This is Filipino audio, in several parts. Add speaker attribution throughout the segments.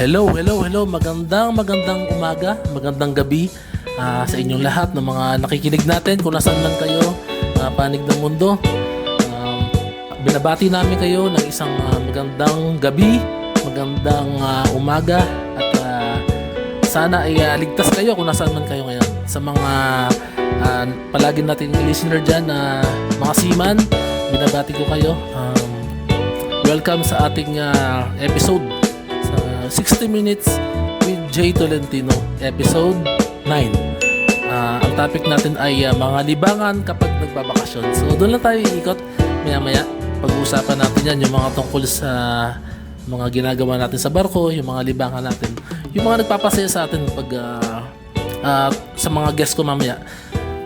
Speaker 1: Hello. Magandang umaga, magandang gabi sa inyong lahat ng mga nakikinig natin kung nasaan man kayo, panig ng mundo. Binabati namin kayo ng isang magandang gabi, magandang umaga at sana ay ligtas kayo kung nasaan man kayo ngayon. Sa mga palagi natin listener dyan na mga seaman, binabati ko kayo. Welcome sa ating episode 60 Minutes with Jay Tolentino, episode 9. Ang topic natin ay mga libangan kapag nagbabakasyon. So doon lang tayo iikot maya-maya. Pag-uusapan natin yan, yung mga tungkol sa mga ginagawa natin sa barko, yung mga libangan natin, yung mga nagpapasaya sa atin pag sa mga guests ko mamaya,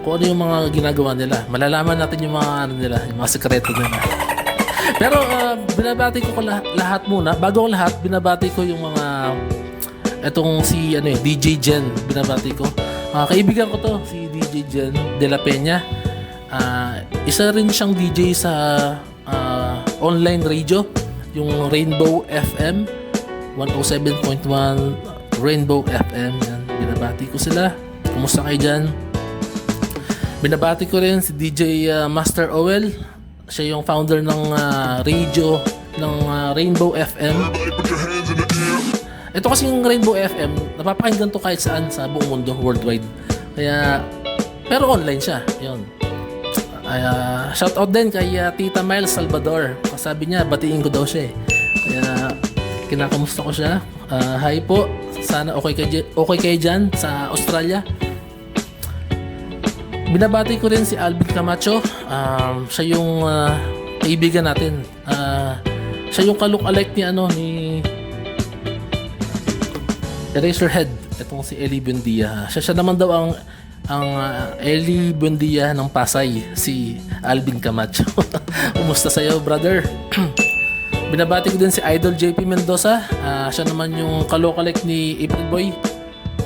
Speaker 1: kung ano yung mga ginagawa nila. Malalaman natin yung mga nila, yung mga sekreto nila. Pero binabati ko lahat muna. Bago ang lahat, binabati ko yung mga etong si DJ Jen, binabati ko. Kaibigan ko to, si DJ Jen de la Peña. Isa rin siyang DJ sa online radio, yung Rainbow FM 107.1 Rainbow FM. Yan, binabati ko sila. Kumusta kayo dyan? Binabati ko rin si DJ Master Owel. Siya yung founder ng radio ng Rainbow FM. Ito kasi yung Rainbow FM, napapakinggan to kahit saan sa buong mundo, worldwide. Kaya, pero online siya. Yun. Shout out din kay Tita Miles Salvador. Sabi niya, batiin ko daw siya eh. Kaya, kinakamusta ko siya. Hi po. Sana okay kayo dyan sa Australia. Binabati ko rin si Alvin Camacho. Siya yung kaibigan natin. Siya yung ka-look-alike ni Eraserhead. Itong si Eli Buendia. Siya naman daw ang Eli Buendia ng Pasay, si Alvin Camacho. Kumusta sa'yo, brother? Binabati ko din si Idol JP Mendoza. Siya naman yung ka-look-alike ni April Boy.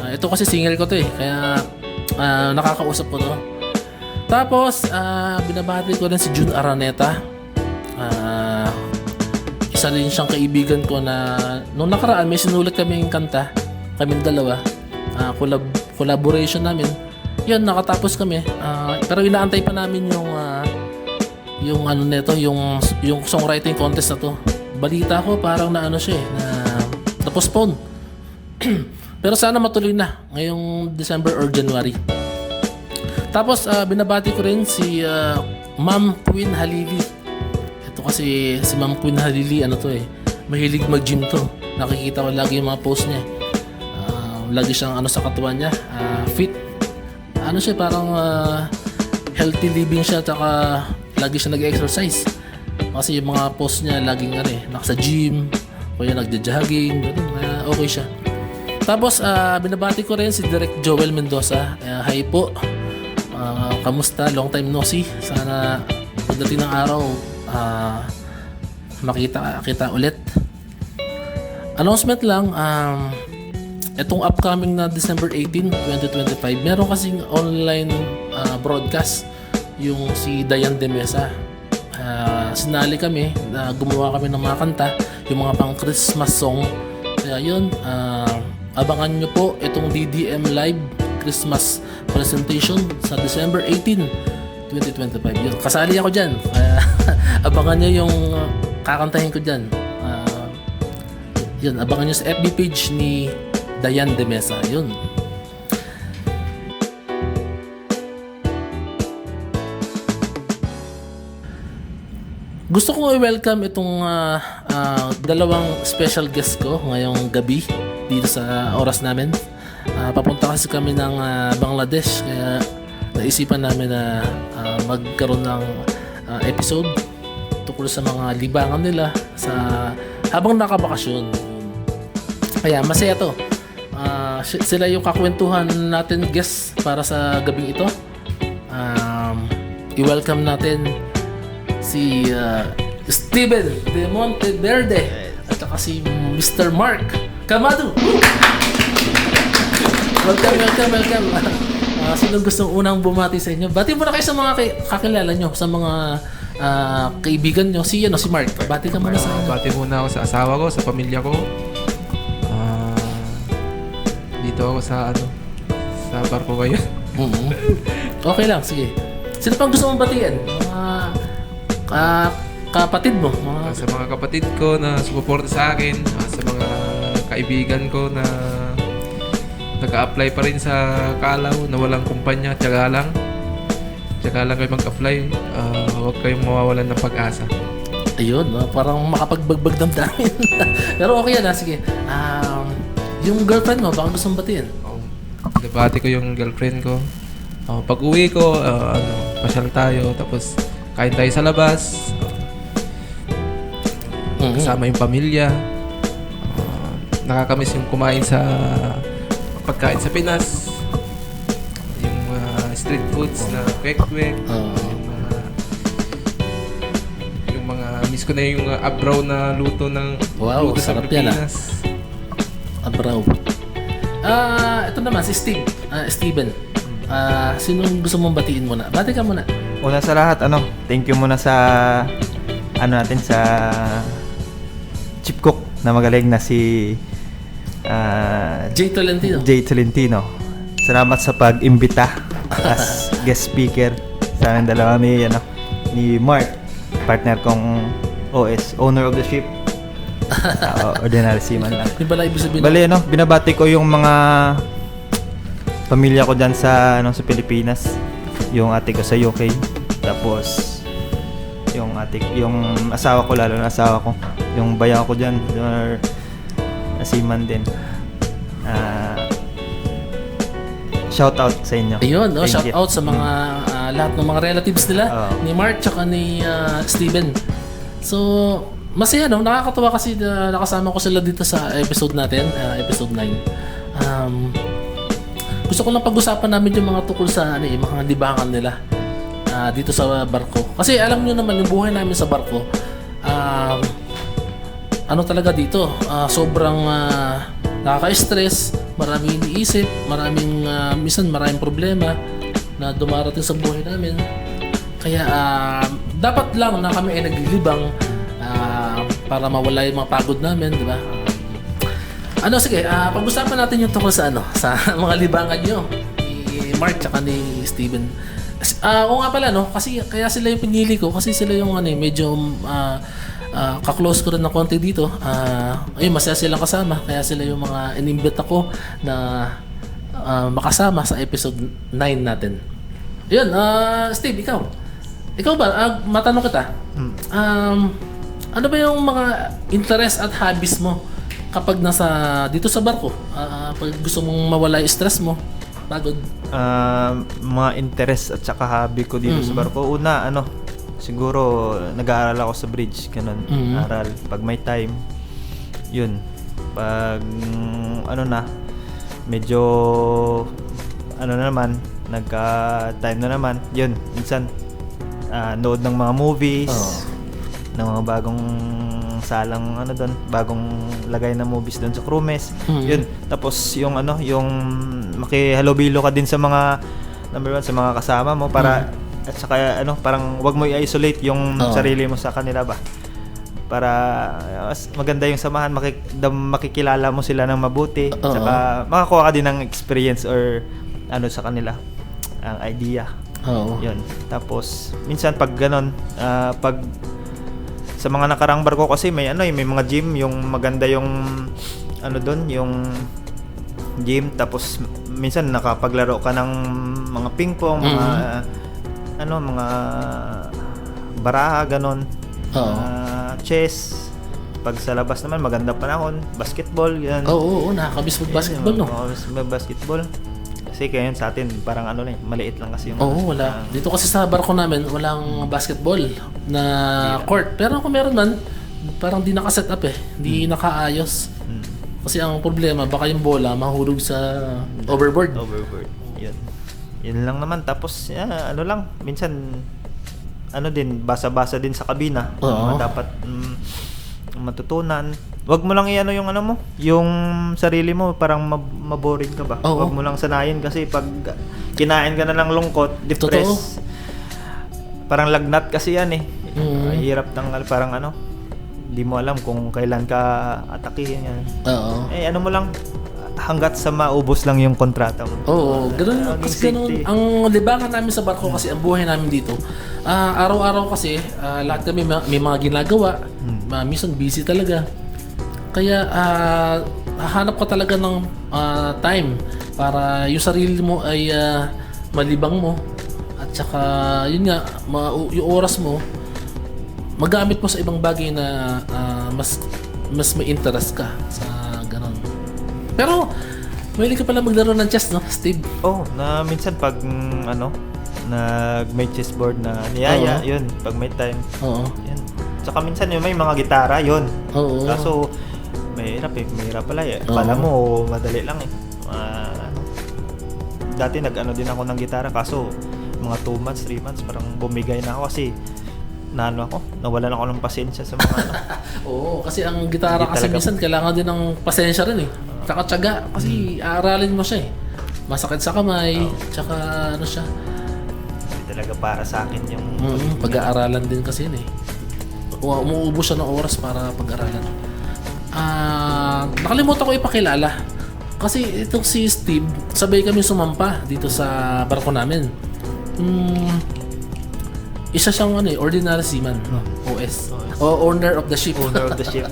Speaker 1: Ito kasi single ko to eh. Kaya nakakausap ko to. Tapos, binabati ko rin si June Araneta. Isa rin siyang kaibigan ko na nung nakaraan may sinulat kaming kanta, kaming dalawa. Collaboration namin. Yun, nakatapos kami. Pero inaantay pa namin yung songwriting contest na to. Balita ko parang na siya na postpone. Pero sana matuloy na ngayong December or January. Tapos binabati ko rin si Ma'am Queen Halili. Ito kasi si Ma'am Queen Halili mahilig mag-gym to. Nakikita ko lagi yung mga post niya. Lagi siyang sa katawan niya, fit. Siya parang healthy living siya, taka lagi siya nag-exercise. Kasi yung mga post niya laging nasa gym, o yan nagja-jogging, ganun, okay siya. Tapos binabati ko rin si Direk Joel Mendoza. Hi po. Kamusta? Long time no see. Sana pagdating ng araw makita kita ulit. Announcement lang, itong upcoming na December 18, 2025, meron kasing online broadcast yung si Dayan de Mesa. Sinali kami na gumawa kami ng mga kanta, yung mga pang Christmas song. Kaya yun, abangan nyo po itong DDM Live Christmas presentation sa December 18, 2025. Yun, kasali ako dyan. Abangan nyo yung kakantahin ko dyan. Yun, abangan nyo sa FB page ni Dayan de Mesa. Yun. Gusto kong i-welcome itong dalawang special guest ko ngayong gabi dito sa oras namin. Papunta kasi kami ng Bangladesh, kaya naisipan namin na magkaroon ng episode tungkol sa mga libangan nila habang nakabakasyon. Kaya masaya to. Sila yung kakwentuhan natin guest para sa gabing ito. I-welcome natin si Steven de Monteverde at saka si Mr. Mark Camado. Welcome. Sino gustong unang bumati sa inyo? Bati muna kayo sa mga kakilala nyo, sa mga kaibigan nyo. Si Mark, bati ka muna sa inyo.
Speaker 2: Bati muna ako sa asawa ko, sa pamilya ko. nandito ako sa sa barko ngayon.
Speaker 1: Mhm. Okay lang, sige. Sino pang gusto mong batiin? Mga kapatid mo?
Speaker 2: Sa mga kapatid ko na sumuporta sa akin, sa mga kaibigan ko na nag-a-apply pa rin sa Kalaw na walang kumpanya, tiyaga lang kayo mag-apply. Huwag kayong mawawalan ng pag-asa.
Speaker 1: Ayun, parang makapagbagbag damdamin. Pero okay yan, sige. Yung girlfriend mo, baka gusto mong batiin?
Speaker 2: Nabati ko yung girlfriend ko. Pag uwi ko, pasyal tayo, tapos kain tayo sa labas. Kasama yung pamilya. Nakakamiss yung kumain sa pagkain sa Pinas. Yung street foods na kwek-kwek. Yung mga miss ko na yung abraw na luto ng
Speaker 1: Wow,
Speaker 2: luto sa
Speaker 1: sarap yan,
Speaker 2: Pilipinas.
Speaker 1: Abraw. Ito naman, si Steven. Sinong gusto mong batiin muna? Bati ka muna.
Speaker 3: Una sa lahat, thank you muna sa natin sa chip cook na magaling na si
Speaker 1: Jay Tolentino.
Speaker 3: Jay Tolentino. Salamat sa pag-imbita as guest speaker sa amin dalawa ni Mark, partner kong OS, owner of the ship. Ordinary seaman lang.
Speaker 1: Yung pala ibig sabihin.
Speaker 3: Bali, binabati ko yung mga pamilya ko dyan sa Pilipinas. Yung ate ko sa UK. Tapos yung asawa ko, lalo na asawa ko. Yung bayaw ko dyan, seaman din. Shout out sa inyo.
Speaker 1: Ayun,
Speaker 3: Thank
Speaker 1: shout
Speaker 3: you.
Speaker 1: out sa mga lahat ng mga relatives nila, ni Mark tsaka ni Steven. So, masaya nakakatuwa kasi nakasama ko sila dito sa episode natin, episode 9. Gusto ko lang pag-usapan namin yung mga tukol sa mga libangan nila dito sa barko. Kasi alam niyo naman yung buhay namin sa barko. Talaga dito, sobrang nakaka-stress, maraming iniisip, minsan maraming problema na dumarating sa buhay namin. Kaya dapat lang na kami ay naglilibang para mawala yung mga pagod namin, di ba? Sige, pag-usapan natin yung tungkol sa sa mga libangan nyo ni Mark tsaka ni Steven. Oo nga pala, kasi kaya sila yung pinili ko, kasi sila yung medyo ka-close ko rin ng konti dito. Ayun, masaya silang kasama, kaya sila yung mga in-invite ako na makasama sa episode 9 natin. Yun, Steve, ikaw ba, matanong kita, ano ba yung mga interest at hobbies mo kapag dito sa barko? Pag gusto mong mawala yung stress mo, pagod?
Speaker 3: Mga interest at saka hobby ko dito sa barko. Una, siguro nag-aaral ako sa bridge, ganun. Aral pag may time. Yun. Pag medyo na naman, nagka-time na naman. Yun, minsan nood ng mga movies, ng mga bagong salang bagong lagay na movies doon sa Crumes. Yun. Tapos yung makihalubilo ka din sa mga number 1 sa mga kasama mo para at saka parang wag mo i-isolate yung sarili mo sa kanila ba. Para maganda yung samahan, makikilala mo sila ng mabuti, saka makakuha ka din ng experience or sa kanila ang idea. Yun. Tapos minsan pag ganon, pag sa mga nakarang barko kasi may mga gym, yung maganda yung doon, yung gym. Tapos minsan nakapaglaro ka ng mga ping-pong, mga baraha, ganon. Chess. Pag sa labas naman, maganda panahon, basketball, yan.
Speaker 1: Oo, nakakabis mag-basketball,
Speaker 3: Basketball. Kasi kaya yun sa atin, parang maliit lang kasi yung...
Speaker 1: Oo, wala. Dito kasi sa barko namin, walang basketball na court. Pero kung meron man, parang di naka-set up Di nakaayos. Kasi ang problema, baka yung bola mahulog sa overboard.
Speaker 3: Yun. Yun lang naman. Tapos, minsan, din, basa-basa din sa kabina. Dapat matutunan. Wag mo lang yung sarili mo, parang maboring ka ba? Wag mo lang sanayin kasi pag kinain ka na ng lungkot, depressed. Parang lagnat kasi yan Hirap parang di mo alam kung kailan ka atakihin yan.
Speaker 1: Oo.
Speaker 3: Mo lang, hanggat sa maubos lang yung kontrata mo.
Speaker 1: Oo, ganun
Speaker 3: Laging
Speaker 1: kasi ganun.
Speaker 3: safety.
Speaker 1: Ang libangan namin sa barko kasi ang buhay namin dito. Araw-araw kasi lahat kami may mga ginagawa. Minsan busy talaga. Kaya hahanap ka talaga ng time para yung sarili mo ay malibang mo. At saka yun nga, yung oras mo magamit mo sa ibang bagay na mas may interest ka sa ganun. Pero mahilig ka pala maglaro ng chess, no, Steve?
Speaker 3: Na minsan pag may chessboard na niyaya,
Speaker 1: Oo.
Speaker 3: yun, pag may time.
Speaker 1: Oo.
Speaker 3: Yan. Tsaka minsan yung may mga gitara, yun.
Speaker 1: Oo.
Speaker 3: Kaso mahirap pala eh.
Speaker 1: Oo.
Speaker 3: Kala mo madali lang eh. Dati din ako ng gitara, kaso mga 2 months, 3 months parang bumigay na ako kasi nawalan ako ng pasensya sa mga
Speaker 1: Oo, kasi ang gitara
Speaker 3: Hindi
Speaker 1: kasi
Speaker 3: talaga-
Speaker 1: minsan kailangan din ng pasensya rin eh. Tsaka tiyaga kasi aaralin mo siya eh. Masakit sa kamay, tsaka siya.
Speaker 3: hindi talaga para sa akin yung
Speaker 1: Pag-aaralan din kasi yun eh. Umuubos siya ng oras para pag-aralan. Nakalimutan ko ipakilala. Kasi itong si Steve, sabay kami sumampa dito sa barko namin. Isa siyang ordinary seaman, OS. O owner of the ship.
Speaker 3: owner of the ship.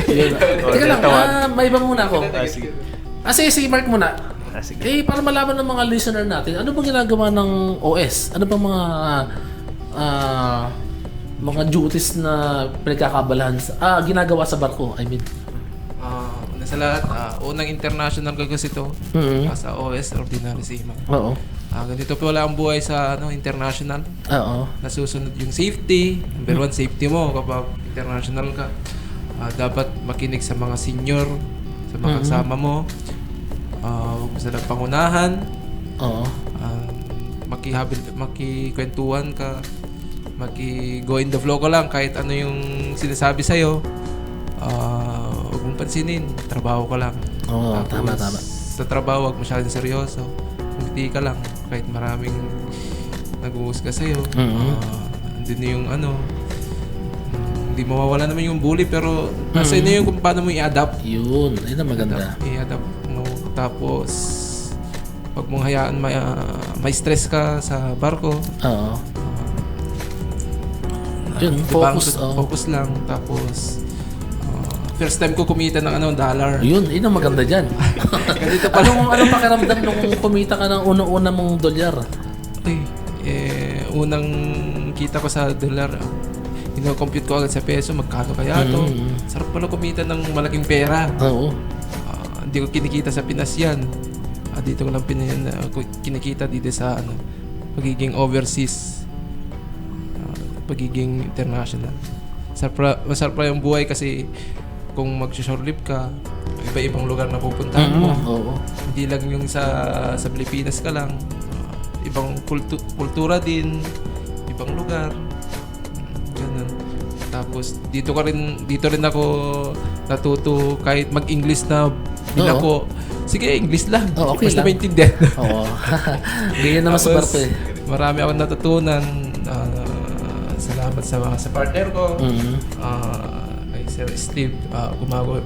Speaker 1: Yun. Teka lang, may iba muna ako.
Speaker 3: Sige.
Speaker 1: Sige, si Mark muna.
Speaker 3: Sige.
Speaker 1: Para malaman ng mga listener natin, ano bang ginagawa ng OS? Ano bang mga duties na pinagkakabalahan ginagawa sa barko? I mean.
Speaker 2: Una sa lahat, unang international ko kasi ito. Sa OS, Ordinary Seaman.
Speaker 1: Oo.
Speaker 2: Ganito pala ang buhay sa international.
Speaker 1: Oo.
Speaker 2: Nasusunod yung safety. Number 1, safety mo kapag international ka. Dapat makinig sa mga senior, sa mga kasama mo. Huwag mo silang pangunahan.
Speaker 1: Oo.
Speaker 2: Makikwentuhan ka. Go in the flow ka lang kahit ano yung sinasabi sa'yo. Huwag mong pansinin. Trabaho ka lang.
Speaker 1: Oo, tama.
Speaker 2: Sa trabaho, huwag masyadong seryoso. Hindi ka lang. Kahit maraming nag-uusga sa'yo. Hindi na yung hindi mawawala naman yung bully pero nasa inyo yung kung paano mo i-adapt.
Speaker 1: Yun ang maganda.
Speaker 2: I-adapt mo. Tapos, huwag mong hayaan may stress ka sa barko.
Speaker 1: Oo. Yun, focus.
Speaker 2: Focus lang. Tapos, first time ko kumita ng dollar.
Speaker 1: Yun ang maganda dyan.
Speaker 2: Ganito pa.
Speaker 1: Anong pakiramdam nung kumita ka ng unang-una mong dolyar?
Speaker 2: Unang kita ko sa dollar, ino-compute ko agad sa peso, magkano kaya to? Sarap pala kumita ng malaking pera.
Speaker 1: Oo.
Speaker 2: Hindi ko kinikita sa Pinas yan. Dito ko lang kinikita dito sa pagiging overseas, pagiging international. Masarap pa yung buhay kasi kung mag-short live ka, iba-ibang lugar na pupuntahan mo.
Speaker 1: Oo.
Speaker 2: Hindi lang yung sa Pilipinas ka lang. Ibang kultura din, ibang lugar. Ganun. Tapos dito rin ako natuto kahit mag-English na ako. Sige, English lang.
Speaker 1: Okay
Speaker 2: basta
Speaker 1: lang.
Speaker 2: maintindihan.
Speaker 1: Oo. Ganyan naman sa barko eh.
Speaker 2: Marami akong natutunan. Salamat sa partner ko. Kay Sir Steve,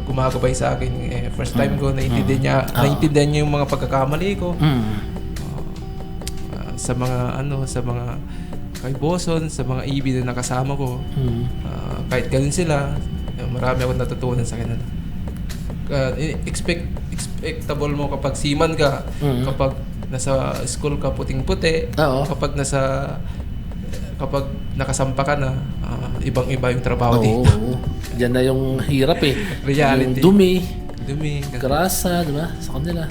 Speaker 2: gumagabay sa akin. First time ko naintindihan niya yung mga pagkakamali ko. Sa mga kay Boson, sa mga EB na nakasama ko. Kahit ganun sila, marami akong natutunan sa kanila. Expectable mo kapag seaman ka, kapag nasa school ka puting-puti,
Speaker 1: Oo.
Speaker 2: kapag nakasampa ka na, ibang-iba yung trabaho
Speaker 1: Oo.
Speaker 2: dito.
Speaker 1: Diyan na yung hirap eh.
Speaker 2: Reality.
Speaker 1: Yung dumi,
Speaker 2: Grasa.
Speaker 1: grasa, di ba? Sa kanila.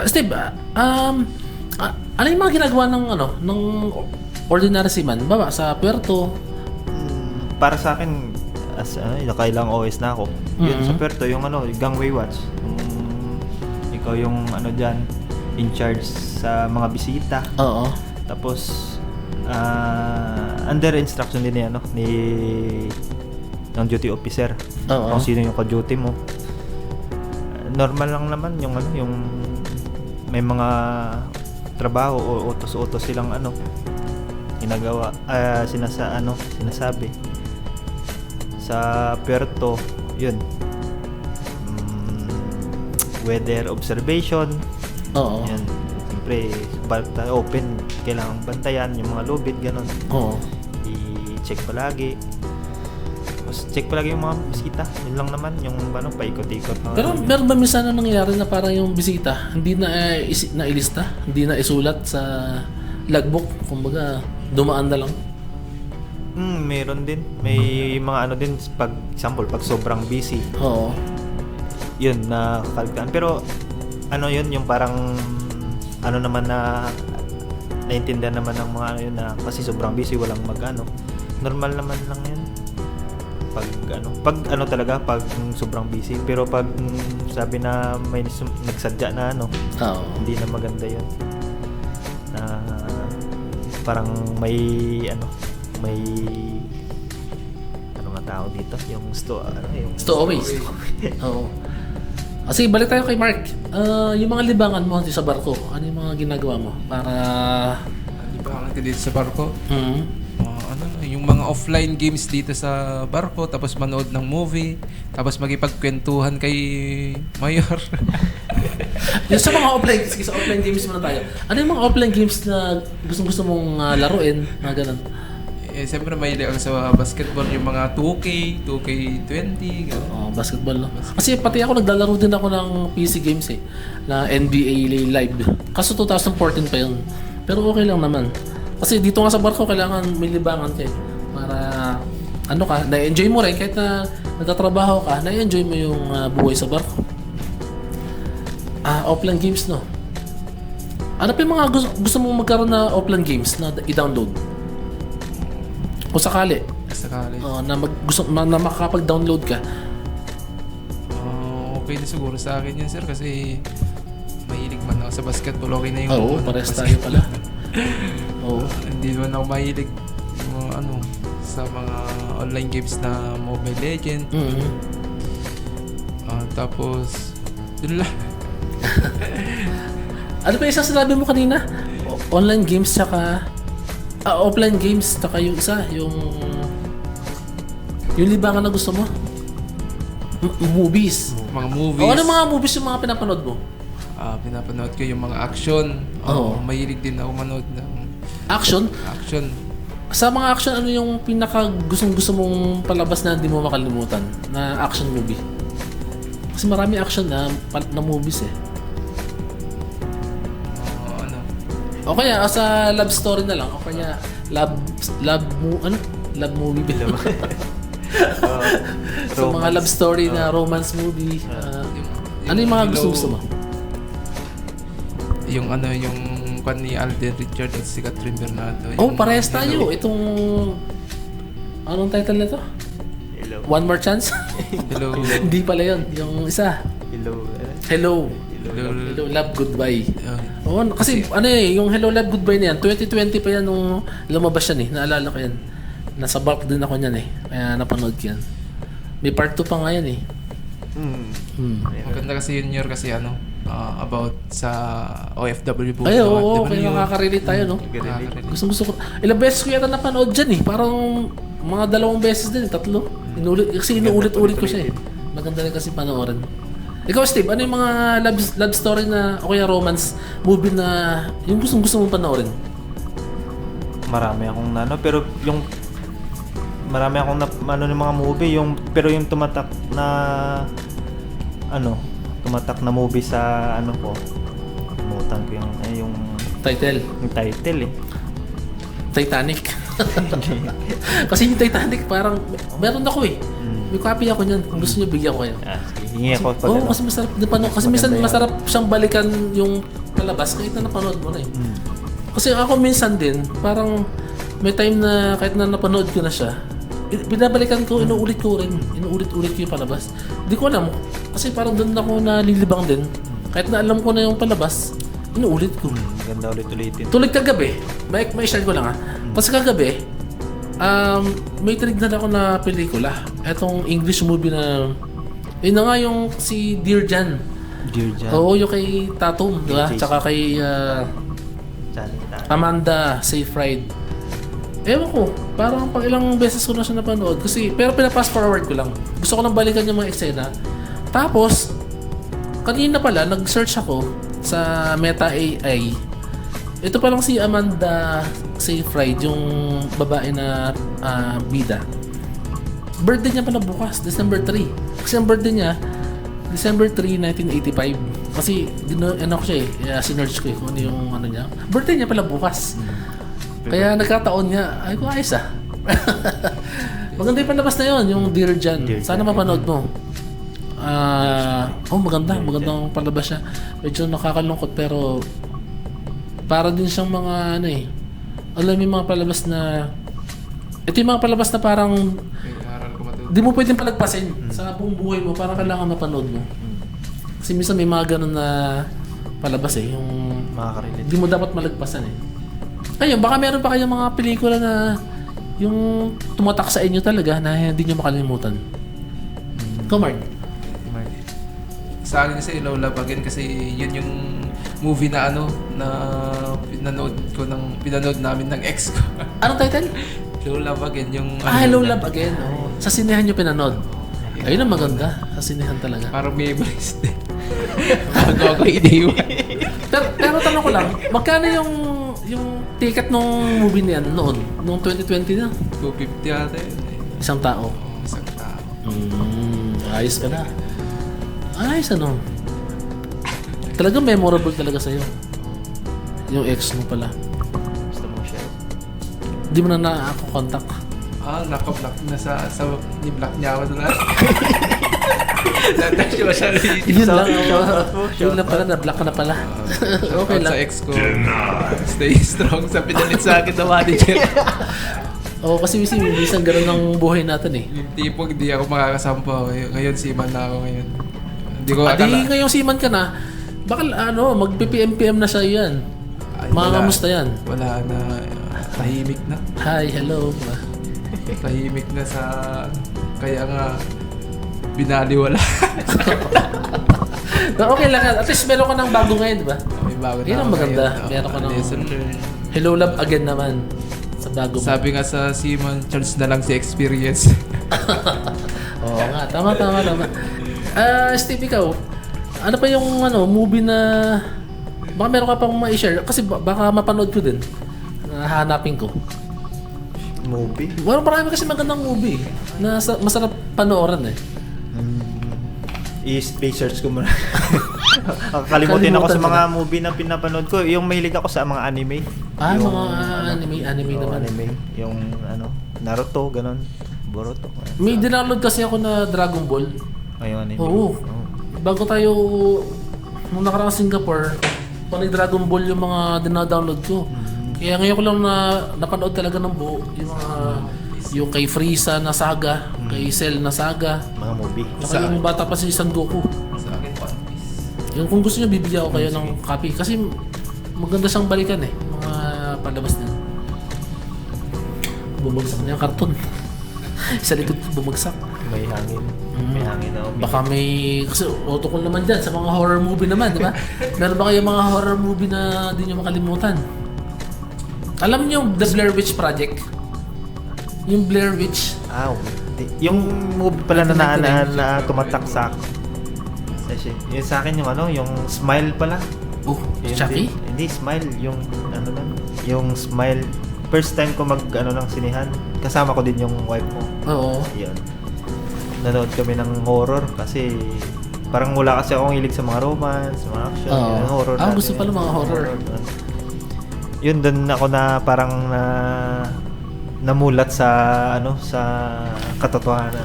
Speaker 1: Steve, ano yung mga ginagawa ng ordinary seaman? Baba, sa puerto?
Speaker 3: Para sa akin, nakailang OS na ako. Yun, sa Puerto, yung gangway watch. Ikaw yung dyan, in charge sa mga bisita.
Speaker 1: Oo.
Speaker 3: Tapos, under instruction din ng duty officer.
Speaker 1: Oo.
Speaker 3: Kung sino yung ka-duty mo. Normal lang naman yung may mga trabaho o utos-utos silang ginagawa, sinasabi. Sa Puerto, yun. weather observation.
Speaker 1: Oo.
Speaker 3: Yan. Siyempre, open, kailangan bantayan yung mga lubid, ganun.
Speaker 1: Oo.
Speaker 3: I-check palagi. Tapos check palagi yung mga bisita. Yun lang naman, yung paikot-ikot.
Speaker 1: Pero meron ba minsan na nangyayari na parang yung bisita hindi na nailista, hindi na isulat sa logbook, kumbaga dumaan na lang?
Speaker 3: Meron din. May mga din, pag example, pag sobrang busy,
Speaker 1: Oo.
Speaker 3: yun, na kalkaan. Pero, yun, yung parang, naman na, naintindihan naman ng mga yun na, kasi sobrang busy, walang normal naman lang yun. Pag talaga, pag sobrang busy. Pero pag sabi na may nagsadya na
Speaker 1: Oo.
Speaker 3: hindi na maganda yun. Na, parang may, may nga tao dito, yung
Speaker 1: Stowaways. Oo. Sige, balik tayo kay Mark. Yung mga libangan mo sa barko, ano yung mga ginagawa mo para...
Speaker 2: Di ba ang dito sa barko?
Speaker 1: Mm.
Speaker 2: Yung mga offline games dito sa barko, tapos manood ng movie, tapos magipagkwentuhan kay Mayor.
Speaker 1: Yung sa mga offline games muna tayo. Ano yung mga offline games na gusto mong laruin, mga ganun?
Speaker 2: Siyempre may ako sa basketball, yung mga 2K, 2K20, gano'n.
Speaker 1: Oh, basketball, no? Kasi pati ako naglalaro din ako ng PC games na NBA Live. Kaso 2014 pa yun. Pero okay lang naman. Kasi dito nga sa barko, kailangan may libangan ka para na-enjoy mo rin kahit na nagtatrabaho ka, na-enjoy mo yung buhay sa barko. Offline games, no? Ano pa yung mga gusto mong magkaroon na offline games na i-download? O sakali?
Speaker 2: Sakali.
Speaker 1: Na makakapag-download ka.
Speaker 2: Okay na siguro sa akin yan, sir, kasi mahilig man ako sa basketball. Okay na yung...
Speaker 1: Oo, pares tayo pala. Oo.
Speaker 2: Hindi naman ako mahilig sa mga online games na Mobile Legends.
Speaker 1: Mm-hmm.
Speaker 2: Tapos, yun lang.
Speaker 1: Ano pa isang sinabi mo kanina? Online games tsaka... offline games, tsaka yung isa, yung libangan na gusto mo? Movies.
Speaker 2: Mga movies.
Speaker 1: O ano mga movies yung mga pinapanood mo?
Speaker 2: Pinapanood ko yung mga action.
Speaker 1: Oo.
Speaker 2: Mahilig din ako manood ng
Speaker 1: Action?
Speaker 2: action.
Speaker 1: Sa mga action, ano yung pinaka gusto mong palabas na hindi mo makalimutan na action movie? Kasi marami action na movies O kaya sa love story na lang, o kaya love movie ba? So mga love story na romance movie. Ano yung mga gusto mo?
Speaker 2: Yung kwan ni Alden Richard at si Catherine Bernardo.
Speaker 1: Parehas tayo. Itong anong title nito?
Speaker 3: Hello.
Speaker 1: One More Chance?
Speaker 2: Hello.
Speaker 1: Hindi pala yun. Yung isa. Hello, Love, Goodbye. Kasi yung Hello, Love, Goodbye na yan, 2020 pa yan nung lumabas yan naalala ko yan. Nasa bark din ako niyan kaya napanood ko yan. May part 2 pa nga yan
Speaker 2: Maganda kasi yun kasi about sa OFW po.
Speaker 1: Ay, oo, kaya nakaka-relate tayo, no? Gusto ko. Ilang beses ko yata napanood dyan Parang mga 2 beses din, 3. Kasi inuulit-ulit ko siya Maganda rin kasi panoorin. Ikaw, Steve, ano yung mga love story na o kaya romance movie na yung gusto mong panoorin?
Speaker 3: Marami akong pero yung marami akong ng mga movie, pero yung tumatak na movie sa ko. Kalimutan ko yung
Speaker 1: Title?
Speaker 3: Yung title
Speaker 1: Titanic. Kasi yung Titanic parang meron ako may copy ako niyan. Kung gusto niyo bigyan ko kayo.
Speaker 3: Sige, hingi ako pag
Speaker 1: kasi masarap kasi minsan masarap siyang balikan yung palabas kahit na napanood mo na Kasi ako minsan din parang may time na kahit na napanood ko na siya, binabalikan ko, inuulit ko yung palabas. Hindi ko alam kasi parang doon ako nalilibang din. Kahit na alam ko na yung palabas, inuulit ko.
Speaker 3: Ganda ulit-ulitin.
Speaker 1: Tulad kagabi, may share ko lang Kasi kagabi, may tinignan ako na pelikula. Etong English movie na yun na nga yung si Dear Jan. Oo, yung kay Tatum, di ba? Tsaka kay Amanda Seyfried. Ewan ko, parang pang ilang beses ko na siya napanood. Pero pinapass forward ko lang. Gusto ko lang balikan yung mga eksena. Tapos, kanina pala, nag-search ako sa Meta AI. Ito palang si Amanda Seyfried, yung babae na bida. Birthday niya pala bukas, December 3. Kasi ang birthday niya, December 3, 1985. Kasi, ano ko siya sinerch ko kung ano yung ano niya. Birthday niya pala bukas. Kaya nagkataon niya, ay ko ayos Maganda yung palabas na yun, yung Dear John. Sana mapanood mo. Magandang palabas siya. Medyo nakakalungkot pero para din siyang mga alam mo yung mga palabas na ito yung mga palabas na parang di mo pwedeng palagpasin sa buong buhay mo, parang kailangan mapanood mo. Kasi minsan may mga ganun na palabas yung
Speaker 3: Makaka-relate.
Speaker 1: di mo dapat malagpasan Ayun, baka meron pa kayong mga pelikula na yung tumatak sa inyo talaga na hindi nyo makalimutan. Mark.
Speaker 2: Sa akin kasi Low Love Again kasi yun yung movie na na pinanood namin ng ex ko.
Speaker 1: Anong title?
Speaker 2: Low Love Again yung
Speaker 1: Hello Love Again. Oh. Sa sinehan nyo pinanood. Ayun ang maganda. Sa sinehan talaga.
Speaker 2: Parang memories din. Bago ako iniwan.
Speaker 1: Pero tanong ko lang, magkano yung ticket nung movie niyan noon? Noong 2020 na?
Speaker 2: 250 ata yun.
Speaker 1: Isang tao.
Speaker 2: Isang tao.
Speaker 1: Ayos ka na. Ayos Talagang memorable talaga sa'yo. Yung ex mo pala.
Speaker 3: Gusto mo siya?
Speaker 1: Hindi mo na ako contact.
Speaker 2: Naka-block na ni-block niya ako na. Natash mo siya.
Speaker 1: Yun lang. Yun lang pala, na-block ka na pala. Okay lang.
Speaker 2: Sa ex ko, stay strong sa pinalit sa akin na manager.
Speaker 1: Oo, kasi minsan ganun ang buhay natin
Speaker 2: Yung tipong hindi ako makakasampa. Ngayon, seaman na ako ngayon. Hindi ko
Speaker 1: ngayong seaman ka na, baka mag-PPM-PM na siya yan. Kamusta yan?
Speaker 2: Wala na. Tahimik na.
Speaker 1: Hi, hello.
Speaker 2: Tahimik na sa... Kaya nga, binaliwala.
Speaker 1: Okay lang. At least meron ka ng bago ngayon, di ba?
Speaker 2: May bago na
Speaker 1: Yun ang
Speaker 2: ako
Speaker 1: maganda.
Speaker 2: ngayon.
Speaker 1: Meron ka ng
Speaker 2: Lesson learned.
Speaker 1: Hello Love Again naman. Sa bago mo.
Speaker 2: Sabi nga sa Seaman, charge na lang si experience.
Speaker 1: Oo nga. Tama. Steve, ikaw, ano pa yung movie na baka meron ka pang ma-share? Kasi baka mapanood ko din. Hanapin ko.
Speaker 3: Movie?
Speaker 1: Marami kasi magandang movie na masarap panoorin
Speaker 3: I-search ko muna. Kalimutin ako sa mga movie na pinapanood ko. Yung mahilig ako sa mga anime. Yung,
Speaker 1: mga anime naman.
Speaker 3: Anime. Yung Naruto, ganon. Boruto.
Speaker 1: May dinaload kasi ako na Dragon Ball.
Speaker 3: Yung anime.
Speaker 1: Oo. Bago tayo, nung nakarang Singapore, panay Dragon Ball yung mga dinadownload ko. Kaya ngayon ko lang napanood talaga ng buo. Yung kay Frieza na saga, kay Cell na saga.
Speaker 3: Mga movie.
Speaker 1: Saka yung bata pa si Son Goku.
Speaker 2: Sa akin, One Piece.
Speaker 1: Yung kung gusto nyo, bibigyan ko kayo ng copy. Kasi maganda siyang balikan mga palabas na. Bumagsak na yung karton. Sa likod bumagsak.
Speaker 3: May hangin. May hangin na umiyak.
Speaker 1: Baka may... Kasi autocall naman dyan sa mga horror movie naman, di ba? Meron ba kayo mga horror movie na di nyo makalimutan? Alam niyo The Blair Witch Project? Yung Blair Witch.
Speaker 3: Yung movie pala na tumatak sa akin. Yung sa akin yung Smile pala. Yun
Speaker 1: Chucky?
Speaker 3: Hindi, Smile. Yung yung Smile. First time ko ng sinihan. Kasama ko din yung wife ko.
Speaker 1: Oo.
Speaker 3: Yun. Nanood kami ng horror kasi parang wala kasi akong hilig sa mga romance, mga action, yung horror.
Speaker 1: Gusto pala mga horror.
Speaker 3: Yun, doon ako na parang namulat sa sa katotohanan.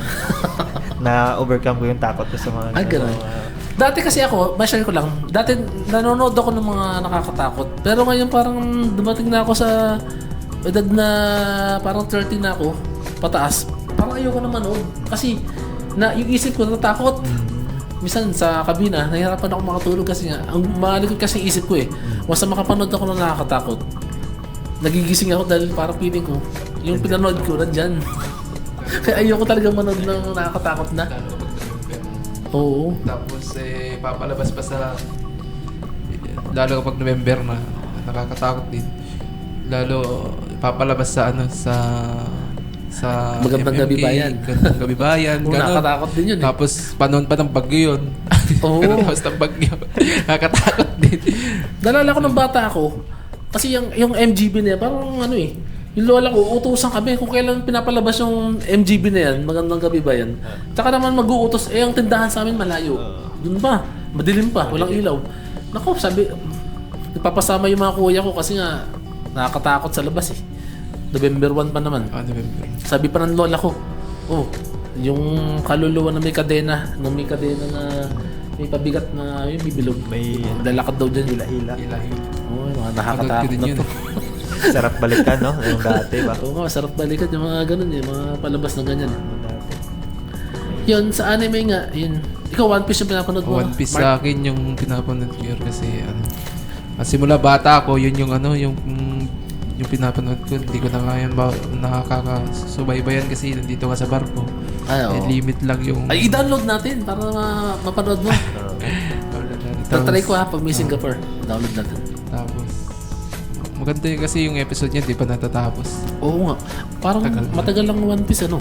Speaker 3: Na overcome ko yung takot ko sa mga
Speaker 1: ganun. Dati kasi ako, ma-share ko lang, dati nanonood ako ng mga nakakatakot. Pero ngayon parang dumating na ako sa edad na parang 30 na ako, pataas. Parang ayoko na manood. Kasi yung isip ko natatakot. Minsan sa kabina, nahihirapan ako makatulog kasi nga, ang malikot kasi isip ko Basta makapanood ako na nakakatakot. Nagigising ako dahil parang feeling ko, yung pinanood ko, nandyan. Kaya ayoko talaga manood ng nakakatakot na. Oo.
Speaker 2: Tapos papalabas pa sa... Lalo kapag November na, nakakatakot din. Lalo papalabas sa
Speaker 1: Magandang
Speaker 2: MMK,
Speaker 1: Gabi Bayan.
Speaker 2: Magandang Gabi Bayan.
Speaker 1: Nakakatakot din yun
Speaker 2: Tapos panon pa ng bagyo yun.
Speaker 1: Oo.
Speaker 2: Tapos ng bagyo. Nakakatakot din.
Speaker 1: Nalala ko ng bata ako, kasi yung MGB na yan, parang ano eh, yung lola ko, utusan kami kung kailan pinapalabas yung MGB na yan, magandang gabi ba yan. Tsaka naman mag-uutos, ang tindahan sa amin malayo. Doon pa, madilim pa, walang ilaw. Naku, sabi, nagpapasama yung mga kuya ko kasi nga, nakakatakot sa labas eh. November 1 pa naman.
Speaker 2: November.
Speaker 1: Sabi pa ng lola ko, oh, yung kaluluwa na may kadena na may pabigat na yung bibilog.
Speaker 3: May
Speaker 1: Lalakad daw dyan.
Speaker 3: hila-hila.
Speaker 2: Ilahi.
Speaker 1: Oo, mga
Speaker 2: Pagod ko
Speaker 1: nakakatakot
Speaker 2: din
Speaker 1: na
Speaker 2: yun.
Speaker 1: to.
Speaker 3: Sarap balikan, no? Yung dati ba?
Speaker 1: Oo, sarap balikan yung mga ganun eh, mga palabas na ganyan.
Speaker 3: Yung dati.
Speaker 1: Yun, sa anime nga, yun. Ikaw, One Piece yung pinapanood mo?
Speaker 2: One Piece
Speaker 1: Mark?
Speaker 2: sa akin yung pinapanood ko yun kasi ano. Simula bata ako, yun yung ano, yung pinapanood ko. Hindi ko na ngayon nakakasubaybayan kasi nandito ka sa barko.
Speaker 1: Ay, oo.
Speaker 2: Limit lang yung...
Speaker 1: Ay, i-download natin para mapanood mo. Tatry ko pag may Singapore. Download natin.
Speaker 2: Tapos, maganda yun kasi yung episode niya, di pa natatapos.
Speaker 1: Oo nga. Parang matagal lang One Piece, ano?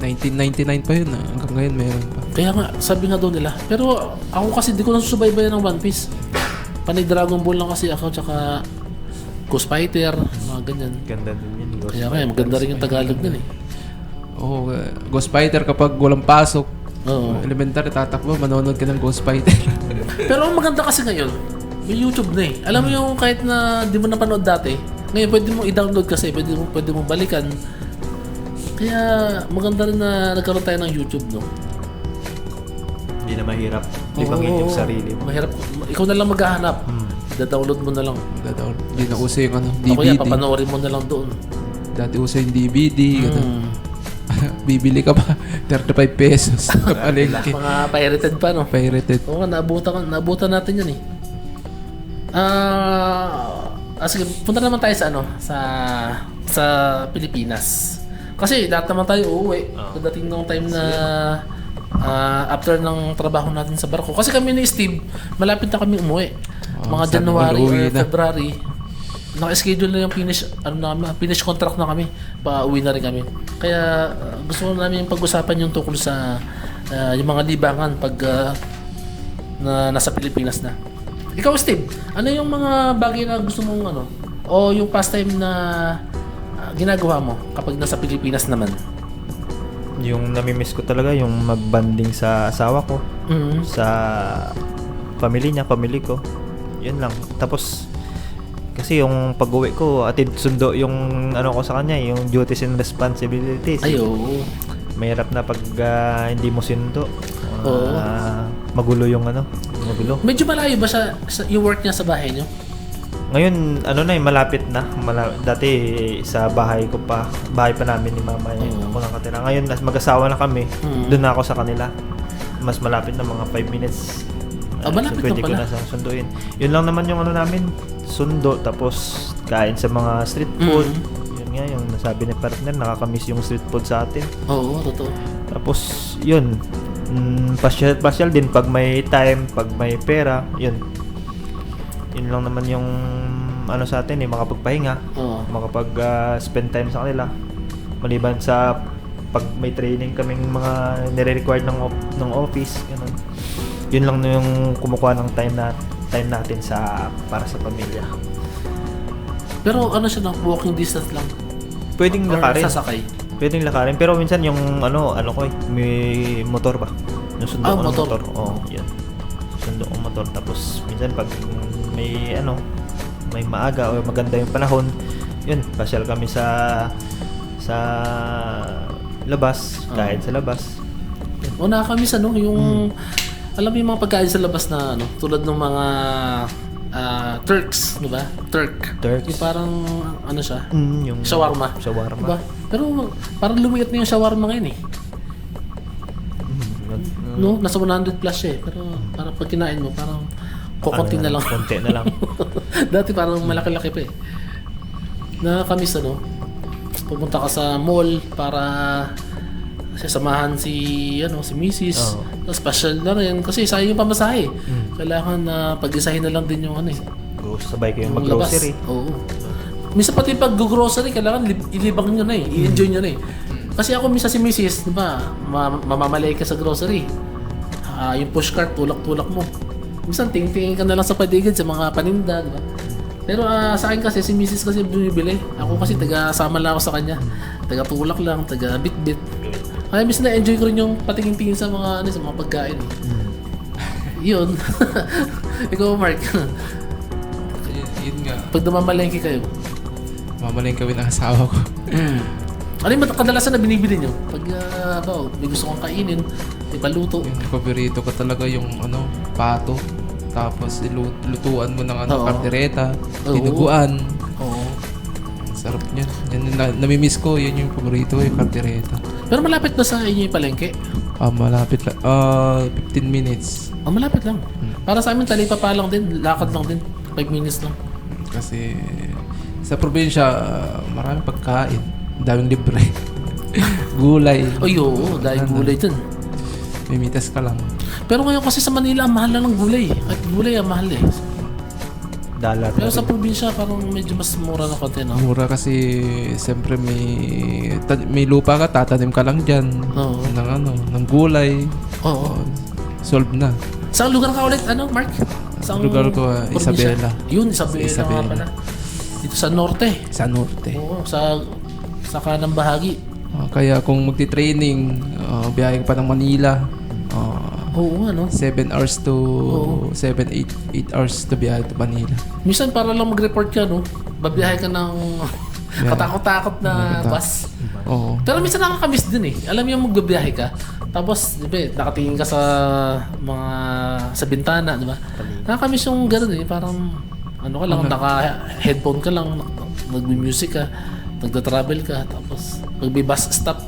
Speaker 2: 1999 pa yun, hanggang ngayon meron pa.
Speaker 1: Kaya nga, sabi nga daw nila. Pero ako kasi di ko nasusubaybayan ng One Piece. Panay Dragon Ball lang kasi ako, tsaka Ghost Fighter, mga ganyan.
Speaker 3: Ganda din yun.
Speaker 1: Kaya kaya, maganda rin yung Tagalog nun eh.
Speaker 2: Oo, Ghost Fighter kapag walang pasok,
Speaker 1: Oo.
Speaker 2: elementary tatakbo, manonood ka ng Ghost Fighter.
Speaker 1: Pero ang maganda kasi ngayon, may YouTube na eh. Alam mo yung kahit na di mo napanood dati, ngayon pwede mo i-download kasi, pwede mo balikan. Kaya maganda rin na nagkaroon tayo ng YouTube, no?
Speaker 3: Hindi na mahirap. Libangin yung sarili mo.
Speaker 1: Mahirap. Ikaw na lang maghahanap. Da-download mo na lang.
Speaker 2: Hindi na uso yung ano,
Speaker 1: Ako kaya,
Speaker 2: DVD.
Speaker 1: papanoorin mo na lang doon.
Speaker 2: Dati uso yung DVD. Ganun. Bibili ka pa, 35 pesos. Palengke.
Speaker 1: Mga pirated pa, no?
Speaker 2: Pirated.
Speaker 1: Oo nga, naabutan natin yan eh. Sige, punta naman tayo sa sa Pilipinas. Kasi lahat naman tayo uuwi. Pagdating ng time na after ng trabaho natin sa barko. Kasi kami ni Steve, malapit na kami umuwi. Mga
Speaker 2: sana
Speaker 1: January
Speaker 2: all uwi
Speaker 1: or
Speaker 2: na.
Speaker 1: February. Naka-schedule na yung finish contract na kami. Pa-uwi na rin kami. Kaya gusto namin pag-usapan yung tungkol sa yung mga libangan pag na nasa Pilipinas na. Ikaw, Steve, ano yung mga bagay na gusto mong o yung pastime na ginagawa mo kapag nasa Pilipinas naman?
Speaker 3: Yung namimiss ko talaga, yung magbanding sa asawa ko, sa family ko. Yun lang. Tapos, kasi yung pag-uwi ko, atid sundo yung ko sa kanya, yung duties and responsibilities.
Speaker 1: Ay, oo.
Speaker 3: Mahirap na pag hindi mo sinundo.
Speaker 1: Oo.
Speaker 3: Magulo yung magulo.
Speaker 1: Medyo malayo ba yung work niya sa bahay niyo?
Speaker 3: Ngayon, malapit na. Dati sa bahay pa namin ni mama ako nakatira. Ngayon, mag-asawa na kami. Doon na ako sa kanila. Mas malapit na, mga 5 minutes.
Speaker 1: Malapit
Speaker 3: pwede
Speaker 1: na
Speaker 3: ko
Speaker 1: pala.
Speaker 3: na sunduin. Yun lang naman yung namin, sundo. Tapos, kain sa mga street food. Yun nga, yung nasabi ni partner, nakakamiss yung street food sa atin.
Speaker 1: Oo, totoo.
Speaker 3: Tapos, yun. Pasyal din pag may time, pag may pera. Yun lang naman yung sa atin makapagpahinga, makapag spend time sa kanila, maliban sa pag may training kaming mga nire-required ng office, ganun. Yun lang yung kumukuha ng time natin para sa pamilya.
Speaker 1: Pero siya walking distance lang?
Speaker 3: Pwedeng
Speaker 1: Or
Speaker 3: lakarin.
Speaker 1: sasakay?
Speaker 3: Pwedeng lakarin, pero minsan yung may motor ba? Yung sundo ko ng
Speaker 1: motor.
Speaker 3: motor. Yan. Sundo ko motor, tapos minsan pag may maaga o maganda yung panahon, yun, pasyal kami sa labas, kain sa labas.
Speaker 1: O nakakamiss yung alam mo yung mga pagkain sa labas na tulad ng mga Turks, di ba? Turks. Yung parang siya?
Speaker 3: Yung
Speaker 1: Shawarma. Diba? Pero parang lumiit na yung shawarma ngayon eh. No, nasa 100 plus siya eh. Pero parang pag kinain mo, parang kukunti na lang.
Speaker 3: Konti na lang.
Speaker 1: Dati parang malaki-laki pa eh. Nakakamiss pupunta ka sa mall para samahan si Mrs. Tapos special na rin kasi sayang yung pamasahe. Kailangan na pag-isahin na lang din yung
Speaker 3: Sabay kayong mag-grocery.
Speaker 1: Oo. Minsan pati pag-grocery, kailangan ilibang nyo na eh. I-enjoy nyo na eh. Kasi ako minsan si Mrs. Diba, mamamalay ka sa grocery. yung pushcart, tulak-tulak mo. Minsan, tingin ka na lang sa paligid sa mga paninda, di ba? Pero sa akin kasi, si Mrs. kasi bumibili. Ako kasi taga-sama lang ako sa kanya. Taga-tulak lang, taga-bit-bit. Kaya minsan na-enjoy ko rin yung patingin-tingin sa mga, sa mga pagkain. Yun. Ikaw, Mark.
Speaker 2: Yun nga.
Speaker 1: Pag dumamalengke kayo.
Speaker 2: Mamaling kami ng asawa ko.
Speaker 1: Ano yung kadalasan na binibili nyo? Pag may gusto kong kainin, ipaluto.
Speaker 2: Yung paborito ko talaga yung pato. Tapos lutuan mo ng
Speaker 1: Oo.
Speaker 2: kardereta,
Speaker 1: Oo.
Speaker 2: dinuguan.
Speaker 1: Oo.
Speaker 2: Sarap niyan. Yan yung namimiss ko, yun yung paborito, yung kardereta.
Speaker 1: Pero malapit ba sa inyo yung palengke?
Speaker 2: Malapit lang. 15 minutes.
Speaker 1: Malapit lang. Para sa amin, talipa pa lang din. Lakad lang din. 5 minutes lang.
Speaker 2: Kasi sa probinsya, maraming pagkain. Daming libre. Gulay.
Speaker 1: Ay, oo. Dahil gulay dun.
Speaker 2: May mitas ka lang.
Speaker 1: Pero ngayon kasi sa Manila, ang mahal na ng gulay. At gulay, ang mahal eh.
Speaker 3: Dollar.
Speaker 1: Pero sa probinsya, parang medyo mas mura na konti, no?
Speaker 2: Mura kasi, siyempre may lupa ka, tatanim ka lang dyan.
Speaker 1: Oo.
Speaker 2: Ng gulay.
Speaker 1: Oo.
Speaker 2: Solve na.
Speaker 1: Saan lugar ka ulit, Mark? Saan
Speaker 2: Lugar ko,
Speaker 1: probinsya?
Speaker 2: Isabela.
Speaker 1: Yun, Isabela nga
Speaker 2: Isabela.
Speaker 1: pala. Dito sa norte.
Speaker 2: Sa norte.
Speaker 1: Oo, sa kanang bahagi.
Speaker 2: Kaya kung magti-training, biyahe ka pa ng Manila.
Speaker 1: Oo nga, no?
Speaker 2: 7 hours to 8 hours to biyahe to Manila.
Speaker 1: Minsan para lang mag-report ka, no? Babiyahe ka ng katakot-takot na bus.
Speaker 2: Oo.
Speaker 1: Pero minsan nakakamiss din eh. Alam mo yung magbabiyahe ka, tapos, di ba, nakatingin ka sa bintana, di ba? Nakakamiss yung gano'n eh. Parang, ka lang, naka-headphone ka lang, nagbi-music ka, nagda-travel ka, tapos, pag may bus stop,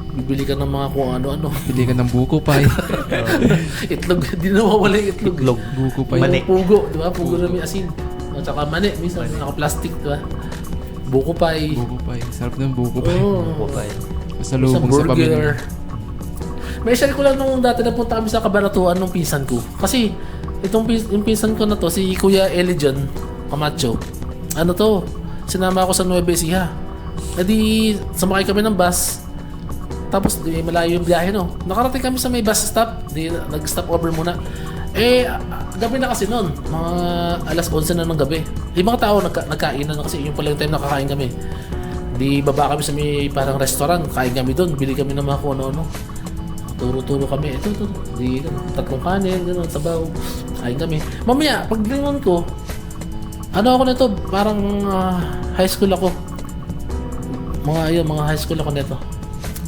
Speaker 1: bibili ka ng mga kung ano-ano.
Speaker 2: Bili ka ng buko pie.
Speaker 1: Itlog, di nawawala yung itlog.
Speaker 3: Itlog.
Speaker 2: Buko pie.
Speaker 3: Mani.
Speaker 1: Pugo, di ba? Pugo na may asin. At saka mani, minsan naka-plastic, di ba? Buko pie.
Speaker 2: Buko pie. Sarap ng buko pie.
Speaker 1: Oo.
Speaker 3: Okay.
Speaker 1: Sa
Speaker 2: Pasalubong sa pamilya.
Speaker 1: burger. May share ko lang nung dati na punta kami sa Kabanatuan nung pinsan ko. Kasi yung pinsan ko na to, si Kuya Elijon Camacho. Sinama ako sa Nueva Ecija. Edi sumakay kami ng bus. Tapos di malayo yung biyahe, no. Nakarating kami sa may bus stop. Di nag-stop over muna. Gabi na kasi noon. Mga alas 11 na ng gabi. Yung mga tao nagkainan na kasi yung pala yung time nakakain kami. Di baba kami sa may parang restaurant. Kain kami doon. Bili kami ng mga kung ano-ano. Turo-turo kami. Ito. Di, tatlong kanin, gano'n, sabaw. Kain kami. Mamaya, pag lingon ko, ako nito, parang high school ako. Mga high school ako nito.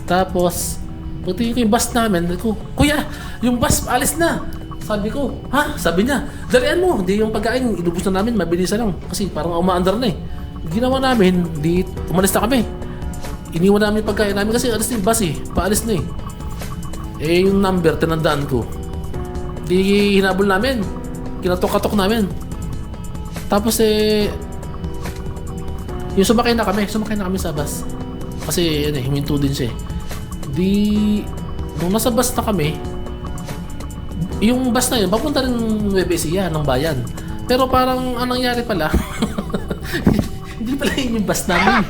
Speaker 1: Tapos, pagtingin ko yung bus namin, ko, Kuya, yung bus, alis na. Sabi ko, ha? Sabi niya, dalian mo. Di yung pagkain, ilubos na namin, mabilisan lang. Kasi parang umaandar na eh. Ginawa namin, di umalis na kami. Iniwan namin yung pagkain namin kasi alis na yung bus eh. Paalis na eh. Yung number, tinandaan ko. Di hinabol namin. Kinatok-katok namin. Tapos yung sumakay na kami sa bus. Kasi huminto din siya eh. Di, nung nasa bus na kami, yung bus na yun, papunta rin Nueva Ecija ng bayan. Pero parang anong nangyari pala, hindi pala yun yung bus namin.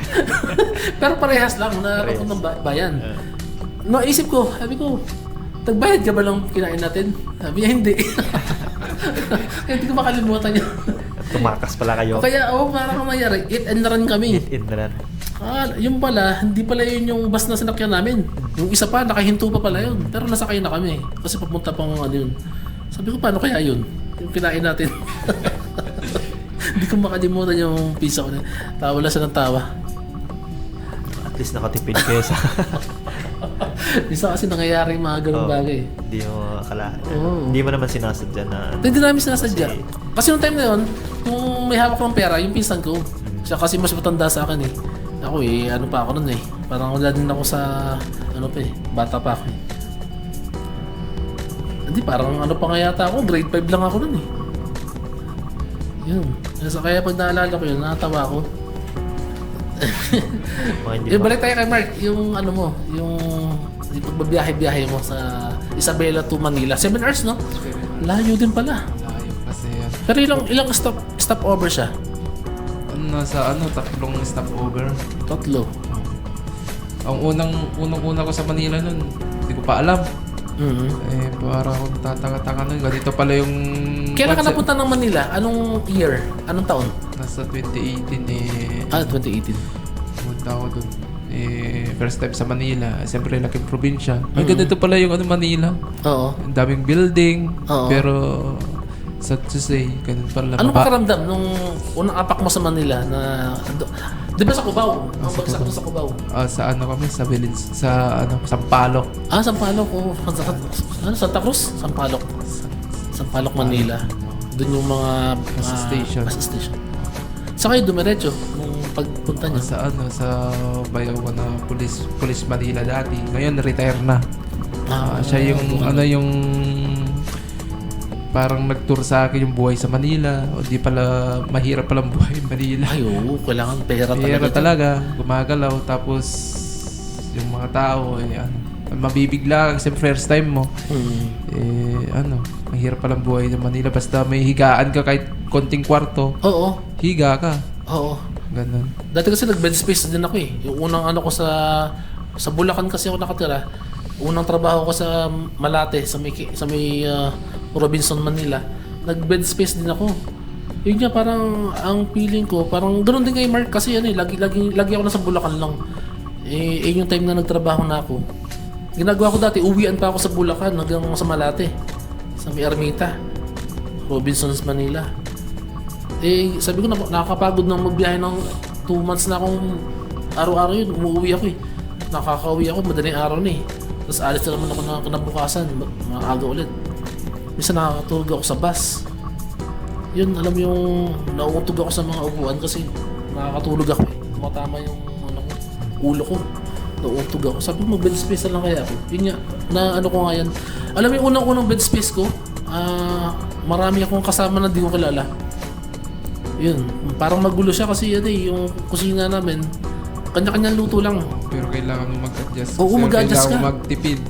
Speaker 1: Pero parehas lang na papuntang bayan. Naisip ko, sabi ko, tagbayad ka ba lang kinain natin? Sabi niya, hindi. Kaya hindi ko makalimutan yun.
Speaker 3: Tumakas pala kayo.
Speaker 1: Kaya, parang nangyari, eat and run kami.
Speaker 3: Eat and run.
Speaker 1: Yung pala, hindi pala yun yung bus na sinakyan namin. Yung isa pa, nakahinto pa pala yun. Pero nasakay na kami. Kasi papunta pang yun. Sabi ko, paano kaya yun? Yung kinain natin. Hindi ko makalimutan yung pizza ko na. Tawa lang siya ng tawa.
Speaker 3: At least nakatipid kayo sa...
Speaker 1: Isa kasi nangyayari yung mga ganung bagay.
Speaker 3: Hindi mo akala.
Speaker 1: Oo.
Speaker 3: Hindi mo naman sinasadya na...
Speaker 1: Hindi namin sinasadya. Kasi nung time na yun, nung may hawak ng pera, yung pinsan ko, siya kasi mas matanda sa akin eh. Ako ano pa ako nun eh. Parang wala din ako sa, bata pa ako eh. Hindi, parang pa nga yata ako, grade 5 lang ako nun eh. Yun. Kaya pag naalala ko yun, nakatawa ako. Balik tayo kay Mark, yung yung pagbabiyahe-biyahe mo sa Isabela to Manila. 7 hours, no? Layo din pala.
Speaker 2: Layo kasi yan.
Speaker 1: Pero ilang stop over siya?
Speaker 2: Nasa tatlong stopover.
Speaker 1: Tatlo.
Speaker 2: Ang unang-una ko sa Manila nun, hindi ko pa alam.
Speaker 1: Mhm.
Speaker 2: Eh, parang akong tatanga-tanga nun. Ganito pala yung...
Speaker 1: Kailan ka
Speaker 2: concept.
Speaker 1: napunta ng Manila? Anong year? Anong taon?
Speaker 2: Nasa 2018 eh.
Speaker 1: 2018.
Speaker 2: Pumunta ako dun. Eh, first time sa Manila. Siyempre, laking probinsya. Ay, ganito pala yung Manila.
Speaker 1: Oo.
Speaker 2: Ang daming building.
Speaker 1: Oo.
Speaker 2: Pero, sad to say, ganun pala.
Speaker 1: Anong pakiramdam nung unang apak mo sa Manila na... Di ba sa Cubao? Ang bagsak mo sa Cubao.
Speaker 2: Sa ano kami? Sa Sampaloc.
Speaker 1: Sampaloc. Oh. Santa Cruz? Sampaloc. Sampaloc, Manila. Doon yung mga...
Speaker 2: Bus station.
Speaker 1: Bus station. Sa kayo dumiretso nung pagpunta niyo?
Speaker 2: Sa bayaw ko na Police Manila dati. Ngayon, retire na. Siya yung, yung parang nag-tour sa akin yung buhay sa Manila. O di pala, mahirap palang buhay in Manila.
Speaker 1: Ay, oo. Kailangan pera talaga.
Speaker 2: Pera
Speaker 1: dyan.
Speaker 2: talaga. Gumagalaw. Tapos, yung mga tao, mabibigla kasi first time mo. Mahirap palang buhay ng Manila. Basta may higaan ka kahit konting kwarto,
Speaker 1: Oo.
Speaker 2: higa ka.
Speaker 1: Oo.
Speaker 2: Ganun.
Speaker 1: Dati kasi nag-bed space din ako eh. Yung unang ko sa Bulacan kasi ako nakatira. Unang trabaho ko sa Malate, sa may Robinson, Manila. Nag-bed space din ako. Yun nga parang ang feeling ko, parang ganoon din kay Mark kasi lagi ako nasa Bulacan lang. Yung time na nagtrabaho na ako. Ginagawa ko dati, uwian pa ako sa Bulacan hanggang sa Malate. Sa may Ermita. Robinsons, Manila. Sabi ko nakakapagod nang magbiyahe ng 2 months na akong araw-araw yun. Umuwi ako eh. Nakakauwi ako, madaling araw na eh. Tapos alis na naman ako na kinabukasan, maaga ulit. Minsan nakakatulog ako sa bus. Yun, alam mo yung nauutog ako sa mga upuan kasi nakakatulog ako eh. Tumatama yung ulo ko. Nauutog ako. Sabi ko mag-bed space na lang kaya ako. Yun nga, ko nga yan. Alam mo yung unang bed space ko, marami akong kasama na di ko kilala. Yun, parang magulo siya kasi yung kusina namin, kanya-kanyang luto lang.
Speaker 2: Pero kailangan mo mag-adjust.
Speaker 1: Oo,
Speaker 2: Kasi
Speaker 1: mag-adjust
Speaker 2: kailangan
Speaker 1: ka.
Speaker 2: mo magtipid.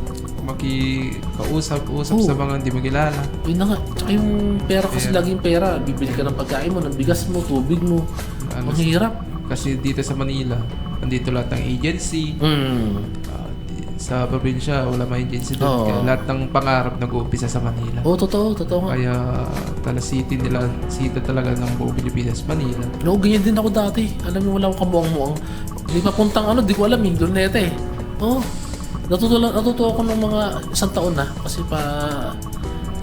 Speaker 2: Makikausap sa mga hindi mo kilala.
Speaker 1: Yun na nga. Tsaka yung pera kasi laging pera. Bibili ka ng pagkain mo, ng bigas mo, tubig mo. Ang hirap.
Speaker 2: Kasi dito sa Manila, nandito lahat ng agency. Sa probinsya, wala mga agency doon.
Speaker 1: Oo.
Speaker 2: Kaya lahat ng pangarap nag-uumpisa sa Manila.
Speaker 1: Oo, totoo nga.
Speaker 2: Kaya city talaga ng buong Pilipinas, Manila.
Speaker 1: No, ganyan din ako dati. Alam mo, wala akong kamuang-muang. Hindi papuntang di ko alam yung Luneta eh. Oo. Natuto ako ng mga 1 taon na. Kasi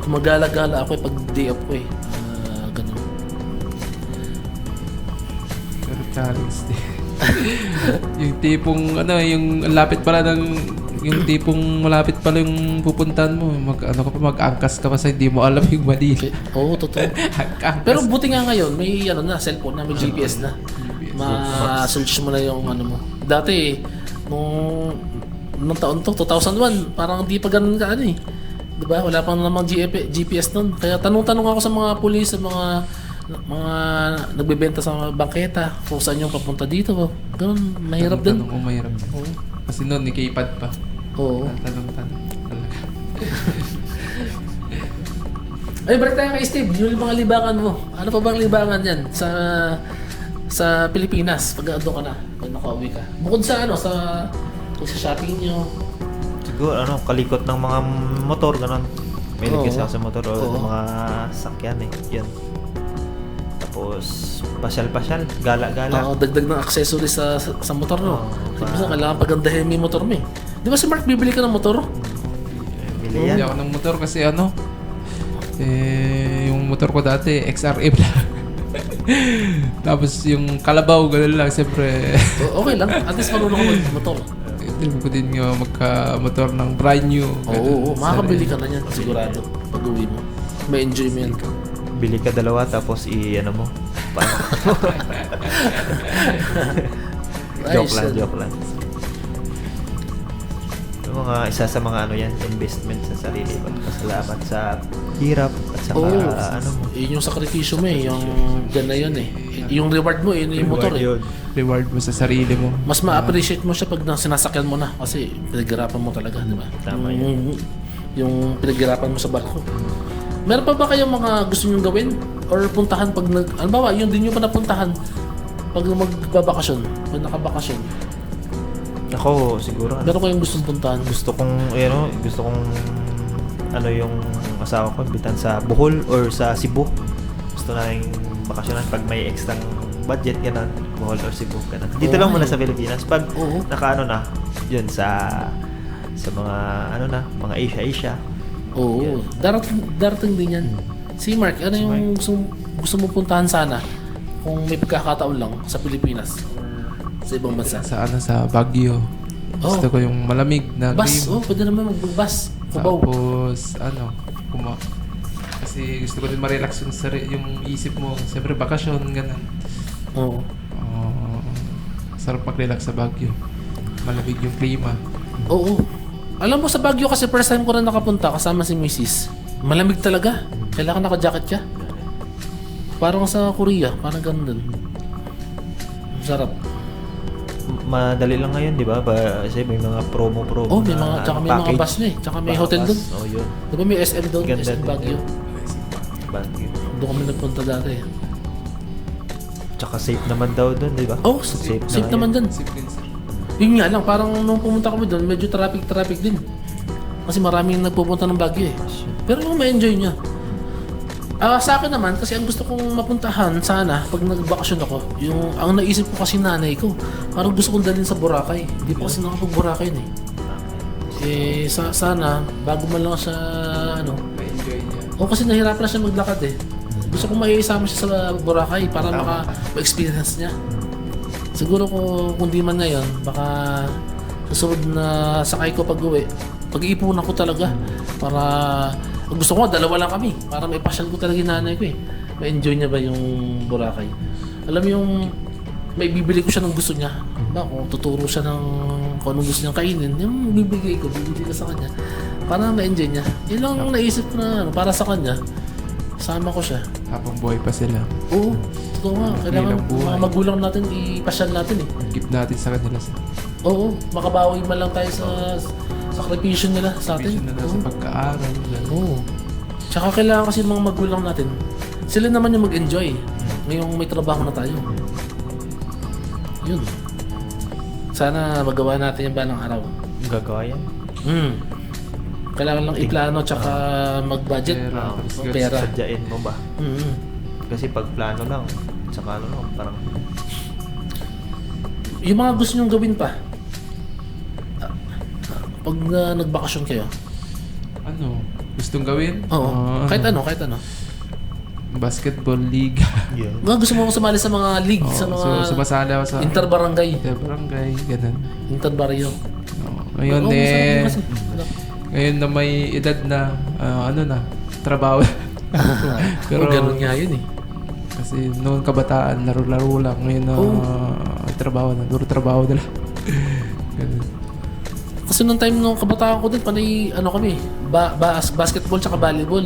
Speaker 1: gumagala-gala ako pag day off ko eh. Ganun.
Speaker 2: Pero challenge din. Yung tipong, yung lapit pala yung tipong malapit pala yung pupuntahan mo. Mag-angkas ka pa sa hindi mo alam yung Manila.
Speaker 1: Oo, totoo. Pero buti nga ngayon, may cellphone na, may GPS na. Ma-search mo na yung mo. Dati, nung taon to, 2001, parang di pa ganun ka eh. Diba? Wala pang namang GPS nun. Kaya tanong-tanong ako sa mga pulis, sa mga nagbebenta sa mga bangketa kung saan yung papunta dito. Ganun, mahirap din.
Speaker 2: Tanong ko mahirap.
Speaker 1: Oo.
Speaker 2: Kasi noon, ni keypad pa.
Speaker 1: Oo.
Speaker 2: Tanong-tanong. Talaga.
Speaker 1: Ay, balik tayo kay Steve. Yung mga libangan mo. Ano pa bang libangan yan sa Pilipinas pag doon ka na, pag nakauwi ka? Bukod sa sa shopping nyo.
Speaker 3: Siguro kalikot ng mga motor ganun. May
Speaker 1: Oo.
Speaker 3: kasi ako sa motor o
Speaker 1: Oo.
Speaker 3: ng mga sakyan eh. Yun. Tapos pasyal-pasyal, gala-gala.
Speaker 1: Dagdag ng accessories sa motor, no?
Speaker 3: Oo,
Speaker 1: Kasi kailangan pagandahin mo yung motor mo eh. Di ba si Mark, bibili ka ng motor?
Speaker 3: Bili
Speaker 2: Hindi
Speaker 3: yan.
Speaker 2: ako ng motor kasi yung motor ko dati, XRM lang. Tapos yung kalabaw, gano'n lang, siyempre.
Speaker 1: Okay lang, at least marunong ka mag-motor.
Speaker 2: Hindi ko din nga magka-motor ng brand new.
Speaker 1: Oo, makakabili ka na yan, sigurado. Pag uwi mo. May enjoy mo yan.
Speaker 3: Bili ka 2 tapos mo. Joke lang. Yung mga isa sa mga yan, investment sa sarili, pagpasalamat sa hirap at sa mo.
Speaker 1: Yun yung sakripisyo mo eh, yung dyan na yun eh. Yung reward mo, yun yung motor eh.
Speaker 2: Reward mo sa sarili mo.
Speaker 1: Mas ma-appreciate mo siya pag sinasakyan mo na kasi pinaghirapan mo talaga, di ba?
Speaker 3: Tama
Speaker 1: Yung pinaghirapan mo sa barko. Meron pa ba kayong mga gusto nyo gawin? Or puntahan pag yun din yung pa napuntahan pag magbabakasyon, pag nakabakasyon?
Speaker 3: Ako, siguro,
Speaker 1: Meron kayong gustong puntahan?
Speaker 3: gusto kong yung asawa ko imbitan sa Bohol or sa Cebu. Gusto na yung bakasyonan pag may extra budget ganun, Bohol or Cebu ganun. Dito lang muna sa Pilipinas pag
Speaker 1: Oo.
Speaker 3: na yun sa mga mga Asia.
Speaker 1: Oo. Darating din yan. Si Mark, ano yung gusto mo puntahan sana kung may pagkakataon lang sa Pilipinas or sa ibang bansa?
Speaker 2: Sa Baguio. Gusto ko yung malamig na
Speaker 1: Bus,
Speaker 2: game.
Speaker 1: pwede naman mag-bus. Cubao.
Speaker 2: Tapos, kasi gusto ko din ma-relax yung isip mo. Siyempre, bakasyon, ganun.
Speaker 1: Oo.
Speaker 2: Sarap mag-relax sa Baguio. Malamig yung klima.
Speaker 1: Oo. Alam mo sa Baguio kasi first time ko rin nakapunta kasama si Mrs. Malamig talaga. Kailangan naka-jacket ka. Parang sa Korea, parang ganun din. Sarap.
Speaker 3: Madali lang ngayon, di ba? Kasi may mga promo
Speaker 1: Oh, may mga, tsaka may mga
Speaker 3: package.
Speaker 1: bus na eh. Tsaka may hotel doon.
Speaker 3: Oh, yun.
Speaker 1: Di ba may SM doon?
Speaker 3: Ganda
Speaker 1: SM
Speaker 3: din
Speaker 1: Baguio.
Speaker 3: yun. Baguio.
Speaker 1: Doon kami nagpunta dati.
Speaker 3: Tsaka safe naman daw doon, di ba?
Speaker 1: Oh, safe naman dun.
Speaker 2: Safe din, sir.
Speaker 1: Yun nga lang, parang nung pumunta kami doon, medyo traffic din. Kasi maraming nagpupunta ng Baguio eh. Pero yung ma-enjoy niya. Sa akin naman, kasi ang gusto kong mapuntahan sana pag nagbakasyon ako, ang naisip ko kasi nanay ko, parang gusto kong dalhin sa Boracay. Hindi pa kasi nakapag-Boracay eh. Sana, bago man lang siya,
Speaker 2: Ma-enjoy niya.
Speaker 1: kasi nahirapan na siya maglakad eh. Gusto kong maiisama siya sa Boracay para maka-experience niya. Siguro kung di man ngayon, baka susunod na sakay ko pag-uwi, pag-iipunan ko talaga para gusto ko dalawa lang kami para may pasyal ko talaga yung nanay ko eh. Ma-enjoy niya ba yung Boracay? Alam mo yung may bibili ko siya ng gusto niya. Ba, kung tuturo siya ng kung anong gusto niyang kainin, yung bibigay ko sa kanya para ma-enjoy niya. Yun lang ang naisip ko na para sa kanya. Sama ko siya.
Speaker 2: Habang buhay pa sila.
Speaker 1: Oo, totoo nga. Kailangan
Speaker 2: Bilang buhay.
Speaker 1: mga magulang natin ipasyal natin eh.
Speaker 2: Give natin sa kanila sa
Speaker 1: Oo, makabawi man lang tayo sa sakripisyo nila sa atin.
Speaker 2: vision nila sa pagkaaral. ganun.
Speaker 1: Oo. Tsaka kailangan kasi mga magulang natin, sila naman yung mag-enjoy. Ngayong may trabaho na tayo. Yun. Sana magawa natin yung balang araw.
Speaker 3: Gagawa yan.
Speaker 1: Kailangan lang iplano tsaka mag-budget.
Speaker 2: Pera.
Speaker 1: Pera.
Speaker 3: Sadyain mo ba?
Speaker 1: Mm.
Speaker 3: Kasi pag plano lang, tsaka parang
Speaker 1: Yung mga gusto nyong gawin pa, pag nagbakasyon kayo,
Speaker 2: Gustong gawin?
Speaker 1: oo, kahit ano.
Speaker 2: Basketball league.
Speaker 3: yun.
Speaker 1: Gusto mo sumali sa mga league, sa mga
Speaker 2: sumasali ako sa
Speaker 1: interbarangay,
Speaker 2: barangay, ganun.
Speaker 1: interbarrio.
Speaker 2: Ngayon
Speaker 1: Oo, masarap yun
Speaker 2: eh,
Speaker 1: kasi.
Speaker 2: ngayon na may edad na, trabaho.
Speaker 1: Pero ganun nga yun eh.
Speaker 2: Kasi noon kabataan, laro-laro lang. Ngayon na trabaho na, trabaho na lang. Ganun.
Speaker 1: Kasi nung time nung kabataan ko din, panay kami, basketball tsaka volleyball.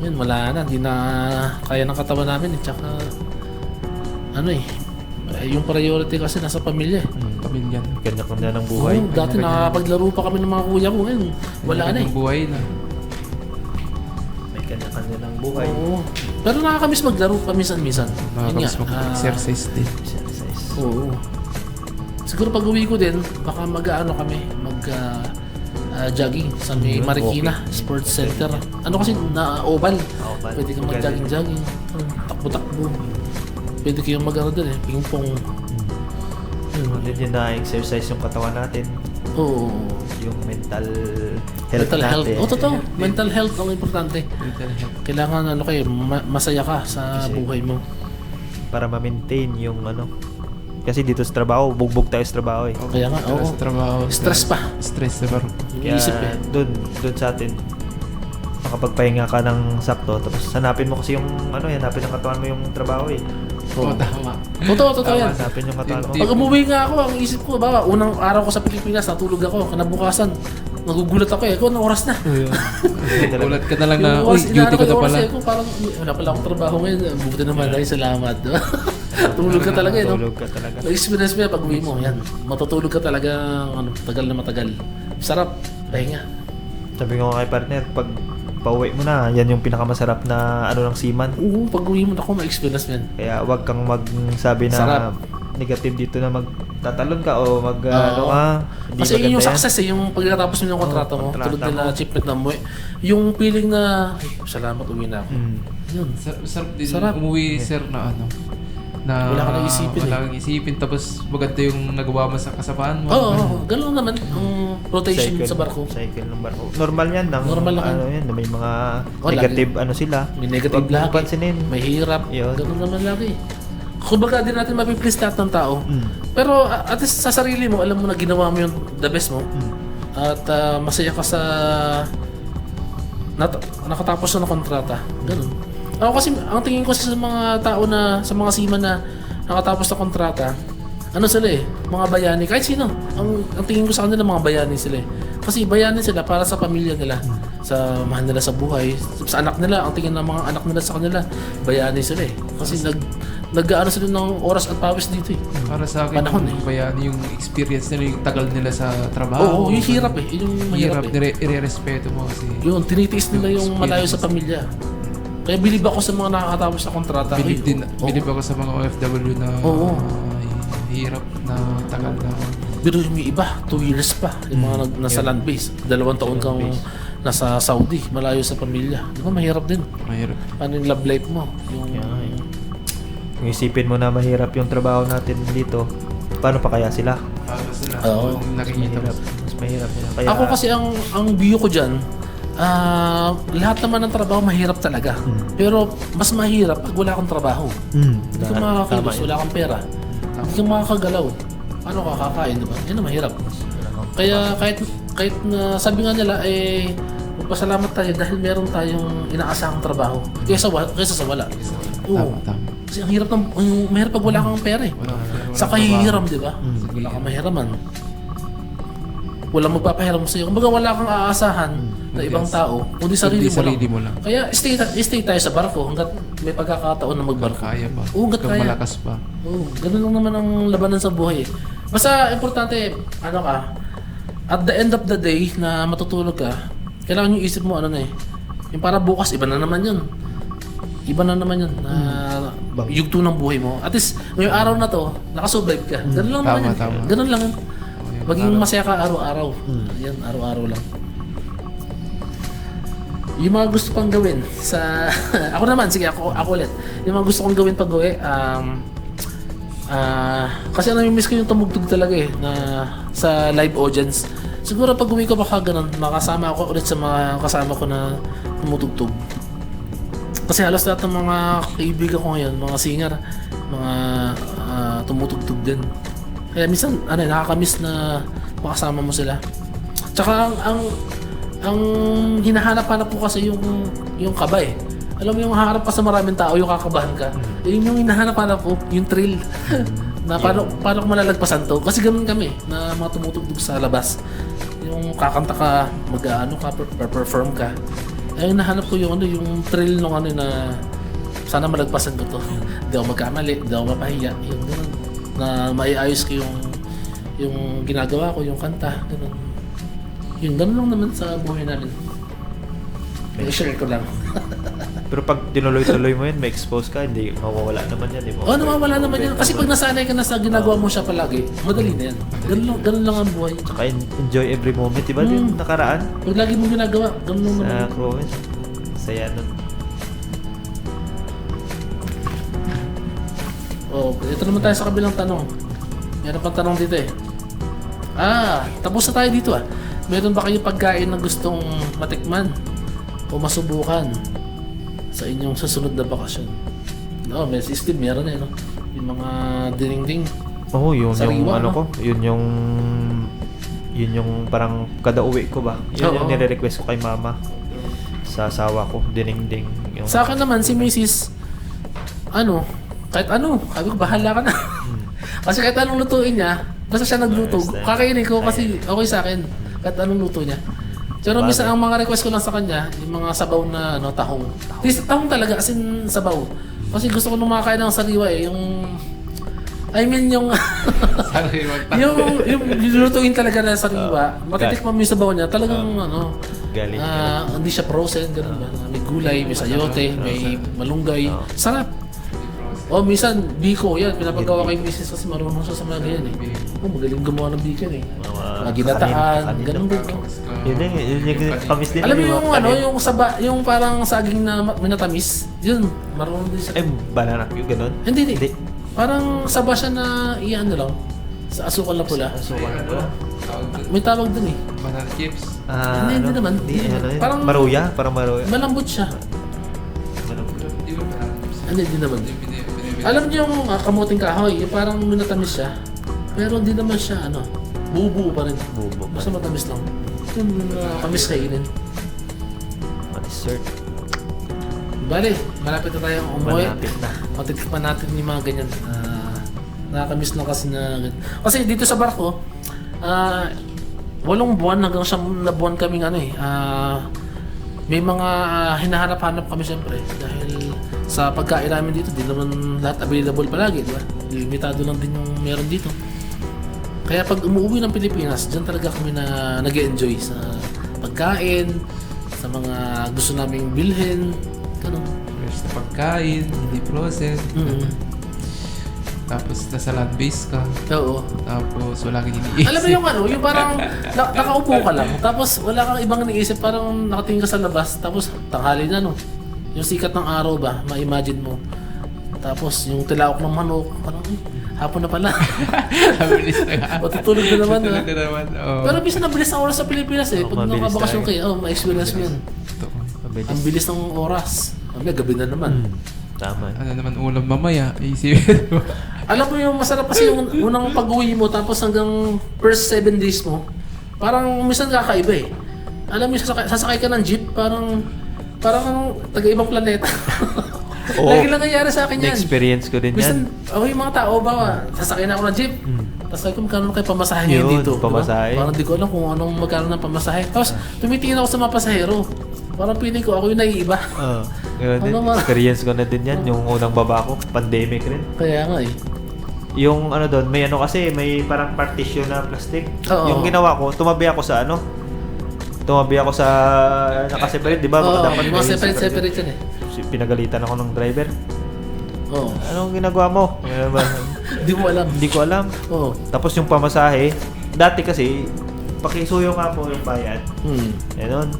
Speaker 1: Yun, wala na, hindi na kaya ng katawan namin eh. Tsaka, yung priority kasi nasa pamilya eh.
Speaker 2: Pamilya.
Speaker 3: Kanya-kanya ng buhay.
Speaker 1: Oo, dati nakapaglaro pa kami ng mga kuya ko, ngayon wala na eh.
Speaker 2: Buhay na.
Speaker 3: May kanya-kanya ng buhay.
Speaker 1: Oo. Pero nakakamiss maglaro paminsan-minsan. Yun nga.
Speaker 2: Exercise din.
Speaker 3: Exercise.
Speaker 1: Oo. Siguro pag uwi ko din, baka kami, jogging sa may Marikina Sports Center. Kasi na oval.
Speaker 3: Oval.
Speaker 1: Pwede kang mag-jogging-jogging. Takbo-takbo. Pwede kayong doon eh, ping-pong.
Speaker 3: Ulit yun na-exercise yung katawan natin.
Speaker 1: Oo.
Speaker 3: Yung mental health
Speaker 1: Mental health.
Speaker 3: natin.
Speaker 1: Totoo. Mental health ang importante.
Speaker 2: Mental health.
Speaker 1: Kailangan masaya ka sa
Speaker 3: Kasi-
Speaker 1: buhay mo.
Speaker 3: Para ma-maintain yung kasi dito sa trabaho, bugbog tayo sa trabaho eh.
Speaker 1: Kaya nga, oo.
Speaker 2: Sa trabaho.
Speaker 1: Stress pa.
Speaker 2: Stress na parang.
Speaker 3: Kaya
Speaker 1: Iisip eh.
Speaker 3: dun sa atin, makapagpahinga ka ng sakto, tapos hanapin mo kasi hanapin ng katawan mo yung trabaho eh.
Speaker 1: Oo.
Speaker 2: Tama.
Speaker 1: Totoo yan.
Speaker 3: Hanapin yung katawan mo.
Speaker 1: Pag umuwi nga ako, ang isip ko, unang araw ko sa Pilipinas, natulog ako, kinabukasan, nagugulat ako eh, anong oras na?
Speaker 2: Gulat ka na lang na,
Speaker 1: Yung
Speaker 2: uy,
Speaker 1: oras,
Speaker 2: duty ko na
Speaker 1: oras
Speaker 2: pala.
Speaker 1: eh, ako parang, wala pala akong trabaho ngayon, buti naman, dahil salamat. Tulog ka talaga eh, no?
Speaker 3: Tulog ka talaga.
Speaker 1: Na-experience mo yan pag uwi mo, yan. Matutulog ka talaga, tagal na matagal. Sarap, pahinga.
Speaker 3: Sabi ko kay partner, pag pauwi mo na, yan yung pinakamasarap na ng seaman.
Speaker 1: Oo, pag uwi mo, ako ma-experience mo yan.
Speaker 3: Kaya wag kang magsabi na
Speaker 1: Sarap.
Speaker 3: negative dito na magtatalon ka o ano ka. Hindi
Speaker 1: Kasi yun yung
Speaker 3: maganda yan.
Speaker 1: success yung pagkatapos mo ng kontrata mo.
Speaker 3: kontrata
Speaker 1: Tulad nila
Speaker 3: mo.
Speaker 1: achievement na mo. Yung feeling na, ay, salamat, uwi na ako. Yun.
Speaker 2: Sarap din
Speaker 1: Sarap.
Speaker 2: umuwi, sir, na ano. Na
Speaker 1: Wala ka nang isipin
Speaker 2: Wala kang isipin. Tapos maganda yung nagawa mo sa kasapaan mo.
Speaker 1: Oo, ganun naman ang rotation sa barko.
Speaker 3: Cycle ng barko. Normal yan.
Speaker 1: Normal lang
Speaker 3: Ano yan, may mga
Speaker 1: Oh,
Speaker 3: negative ano sila.
Speaker 1: May negative
Speaker 3: Huwag mong
Speaker 1: lagi.
Speaker 3: pansinin.
Speaker 1: May hirap.
Speaker 3: Yun.
Speaker 1: Ganun naman lagi. Kumbaga din natin mapiplease lahat ng tao.
Speaker 3: Mm.
Speaker 1: Pero at least sa sarili mo, alam mo na ginawa mo yung the best mo. At masaya ka sa nakatapos na ng kontrata. Ganun. Ako kasi, ang tingin ko sa mga tao na, sa mga seaman na nakatapos na kontrata, ano sila eh, mga bayani, kahit sino. Ang tingin ko sa kanila, mga bayani sila eh. Kasi bayani sila para sa pamilya nila, sa mahal nila sa buhay, sa anak nila, ang tingin ng mga anak nila sa kanila, bayani sila eh. Kasi nag-ano sila ng oras at pawis dito eh.
Speaker 2: Para sa akin,
Speaker 1: Panahon
Speaker 2: yung bayani, yung experience nila, yung tagal nila sa trabaho.
Speaker 1: Oo, yung hirap eh. Yun yung mahirap eh.
Speaker 2: Ire-respeto mo kasi.
Speaker 1: Yun, tinitiis nila yung malayo sa pamilya. Kaya bilib ako sa mga nakakatapos na kontrata.
Speaker 2: Bilib din,
Speaker 1: Oo.
Speaker 2: bilib ako sa mga OFW na
Speaker 1: Oo.
Speaker 2: hirap na tagal na.
Speaker 1: Pero yung iba, 2 years pa. Yung mga nasa land base. 2 taon kang nasa Saudi, malayo sa pamilya. Di ba mahirap din?
Speaker 2: Mahirap.
Speaker 1: Ano yung love life mo? Yung,
Speaker 3: Kung isipin mo na mahirap yung trabaho natin dito, paano pa kaya sila?
Speaker 2: Para sila.
Speaker 1: Oo.
Speaker 2: Kung nakikita mo.
Speaker 3: Mas mahirap nila. Kaya,
Speaker 1: Ako kasi ang view ko dyan, lahat naman ng trabaho mahirap talaga. Pero mas mahirap pag wala kang trabaho. Hindi ka makakakilos, wala kang pera. Hindi ka makakagalaw. Paano ka kakain, di ba? Yan ang mahirap. Kaya kahit na sabi nga nila, magpasalamat tayo dahil meron tayong inaasahang trabaho kaysa sa wala. Oo.
Speaker 2: Tama.
Speaker 1: Kasi ang hirap mahirap pag wala kang pera eh.
Speaker 2: Wala
Speaker 1: Sa kahihiram, di ba? Wala kang mahiraman. Walang magpapahiram sa'yo. Kumbaga wala kang aasahan na ibang tao, kundi sarili mo lang. Kaya stay tayo sa barko hanggat may pagkakataon na magbarko.
Speaker 2: Kaya pa.
Speaker 1: Oo, hanggat
Speaker 2: Hanggang
Speaker 1: kaya.
Speaker 2: malakas pa.
Speaker 1: Oo, ganun lang naman ang labanan sa buhay. Basta importante, ano ka, at the end of the day na matutulog ka, kailangan yung isip mo ano na eh. Yung para bukas, iba na naman yun. Iba na naman yun. Yugto ng buhay mo. At least, ngayong araw na to, nakasurvive ka. Ganun lang naman yun.
Speaker 2: Tama.
Speaker 1: Ganun lang yun. Maging masaya ka araw-araw. Yan, araw-araw lang. Yung mga gusto pang gawin sa... ako naman, sige, ako ulit. Yung mga gusto kong gawin pag uwi, kasi namimiss ko yung tumugtog talaga eh, na sa live audience. Siguro pag uwi ko baka ganun, makasama ako ulit sa mga kasama ko na tumutugtog. Kasi halos lahat ng mga kaibigan ko ngayon, mga singer, mga tumutugtog din. Kaya minsan, nakakamiss na makasama mo sila. Tsaka ang hinahanap-hanap ko kasi yung kaba eh. Alam mo yung haharap ka sa maraming tao, yung kakabahan ka. Yun yung hinahanap-hanap ko, yung thrill. Na paano ko malalagpasan to? Kasi ganun kami, na mga tumutugtog sa labas. Yung kakanta ka, mag-ano ka, perform ka. Ay hinahanap ko yung thrill nung na sana malagpasan ko to. Hindi ako magkamali, hindi ako mapahiya. Yung ganun. Na maiayos ko yung ginagawa ko, yung kanta, ganun. Yun, ganun lang naman sa buhay namin. I-share ko lang.
Speaker 3: pero pag tinuloy-tuloy mo yun, may expose ka, hindi mawawala naman yan. Di ba?
Speaker 1: Oo, nawawala naman yan. Kasi pag nasanay ka na sa ginagawa mo siya palagi, madali na yan. Ganun lang ang buhay.
Speaker 3: Tsaka enjoy every moment, di ba? Yung nakaraan
Speaker 1: Pag lagi mo ginagawa, ganun lang naman.
Speaker 3: sa Crowes. Saya nun.
Speaker 1: Oh, ito naman tayo sa kabilang tanong. Meron pang tanong dito eh. Tapos na tayo dito ah. Meron ba kayong pagkain na gustong matikman o masubukan sa inyong susunod na bakasyon? No, may system, meron eh, no? Yung mga dinding-ding.
Speaker 3: Oo, yun yung
Speaker 1: Sariwa,
Speaker 3: ano
Speaker 1: no?
Speaker 3: ko, yun yung parang kada uwi ko ba? Yun yung
Speaker 1: Oo.
Speaker 3: nire-request ko kay mama sa asawa ko, dinding-ding. Yung,
Speaker 1: Sa akin naman, si Mrs. Kahit ano, sabi ko, bahala ka na. Kasi kahit anong lutuin niya, basta siya nagluto, kakainin ko kasi okay sa akin. Kahit anong luto niya. Pero minsan ang mga request ko lang sa kanya, yung mga sabaw na tahong. Tahong talaga, as in sabaw. Kasi gusto ko nung makakain ng sariwa eh, yung yung lulutuin talaga na sariwa, matitikman mo yung sabaw niya, talagang
Speaker 3: galing.
Speaker 1: hindi siya frozen, ganun ba? May gulay, may sayote, may malunggay. Sarap. O, minsan, biko, yan. Pinapagawa kay misis kasi marunong siya sa mga ganyan eh. Oh, magaling gumawa ng biko yan eh. Mga ginataan,
Speaker 3: kanin.
Speaker 1: ganun din.
Speaker 3: Yun yung kamis din.
Speaker 1: Alam mo
Speaker 3: yung
Speaker 1: yung
Speaker 3: mga
Speaker 1: ano,
Speaker 3: kanin.
Speaker 1: yung yung parang saging na minatamis, yun, marunong din siya.
Speaker 3: Ay, banana yung ganun.
Speaker 1: Hindi. Parang saba siya na iyan lang sa asukal na pula.
Speaker 3: Asukal na pula.
Speaker 1: May tawag dun eh.
Speaker 2: Banana chips.
Speaker 1: Hindi naman. Parang-
Speaker 3: Parang maruya.
Speaker 1: Malambot siya.
Speaker 2: Di ba banana chips?
Speaker 1: Hindi naman. Alam niyo yung kamuting kahoy, yung parang minatamis siya. Pero hindi naman siya buo-buo pa rin.
Speaker 3: Buo-buo pa
Speaker 1: Basta matamis lang. Yung kamis kainin.
Speaker 3: Dessert.
Speaker 1: Bale, malapit na tayong umuwi.
Speaker 3: Malapit na.
Speaker 1: Matitikman natin yung mga ganyan. Nakakamiss lang kasi na... Kasi dito sa barko, 8 buwan hanggang 9 na buwan kaming may mga hinahanap-hanap kami siyempre. Dahil sa pagkain namin dito, di naman lahat available palagi, di ba? Limitado lang din yung meron dito. Kaya pag umuwi ng Pilipinas, dyan talaga kami na nag-enjoy sa pagkain, sa mga gusto naming bilhin, ganun.
Speaker 2: Fresh na pagkain, hindi processed. Tapos nasa land base ka.
Speaker 1: Oo.
Speaker 2: Tapos wala kang iniisip.
Speaker 1: Alam mo yung yung parang nakaupo ka lang, tapos wala kang ibang iniisip, parang nakatingin ka sa labas, tapos tanghali na yung sikat ng araw ba, ma-imagine mo. Tapos yung tilaok ng manok, parang hapon na pala.
Speaker 2: Mabilis na nga.
Speaker 1: Matutulog na naman.
Speaker 2: Tulog na naman. Oo.
Speaker 1: Pero bisa nabilis ang oras sa Pilipinas eh. Pag
Speaker 3: mabilis
Speaker 1: nakabakasyon
Speaker 3: tayo.
Speaker 1: kayo, ma-experience mo yan.
Speaker 2: Totoo.
Speaker 1: Ang bilis ng oras. Mamaya gabi na naman.
Speaker 3: Tama.
Speaker 2: Ano naman ulam mamaya? Isipin mo.
Speaker 1: Alam mo yung masarap kasi yung unang pag-uwi mo tapos hanggang first 7 days mo, parang minsan kakaiba eh. Alam mo yung sasakay ka ng jeep, parang taga-ibang planeta.
Speaker 3: Oo.
Speaker 1: Lagi lang nangyari sa akin yan.
Speaker 3: Na-experience ko din
Speaker 1: Minsan,
Speaker 3: yan.
Speaker 1: yung mga tao ba, sasakay na ako ng jeep. Tapos sabi ko, magkano kayo pamasahe ngayon
Speaker 3: Yun,
Speaker 1: dito?
Speaker 3: pamasahe.
Speaker 1: Diba? Parang di ko alam kung anong magkano ng pamasahe. Tapos tumitingin ako sa mga pasahero. Parang feeling ko ako yung naiiba.
Speaker 3: Ganun din.
Speaker 1: Ano ba?
Speaker 3: Experience ko na din yan. Yung unang baba ko, pandemic rin.
Speaker 1: Kaya nga eh.
Speaker 3: Yung doon, may kasi, may parang partition na plastic.
Speaker 1: Oo.
Speaker 3: Yung ginawa ko, tumabi ako sa nakaseparate, di ba?
Speaker 1: Oo,
Speaker 3: Dapat
Speaker 1: yung mga
Speaker 3: may
Speaker 1: separate yan eh.
Speaker 3: Pinagalitan ako ng driver.
Speaker 1: Oo.
Speaker 3: Anong ginagawa mo? Ano ba?
Speaker 1: Hindi mo alam.
Speaker 3: Hindi ko alam.
Speaker 1: Oo.
Speaker 3: Tapos yung pamasahe, dati kasi, pakisuyo nga po yung bayad. Ganon.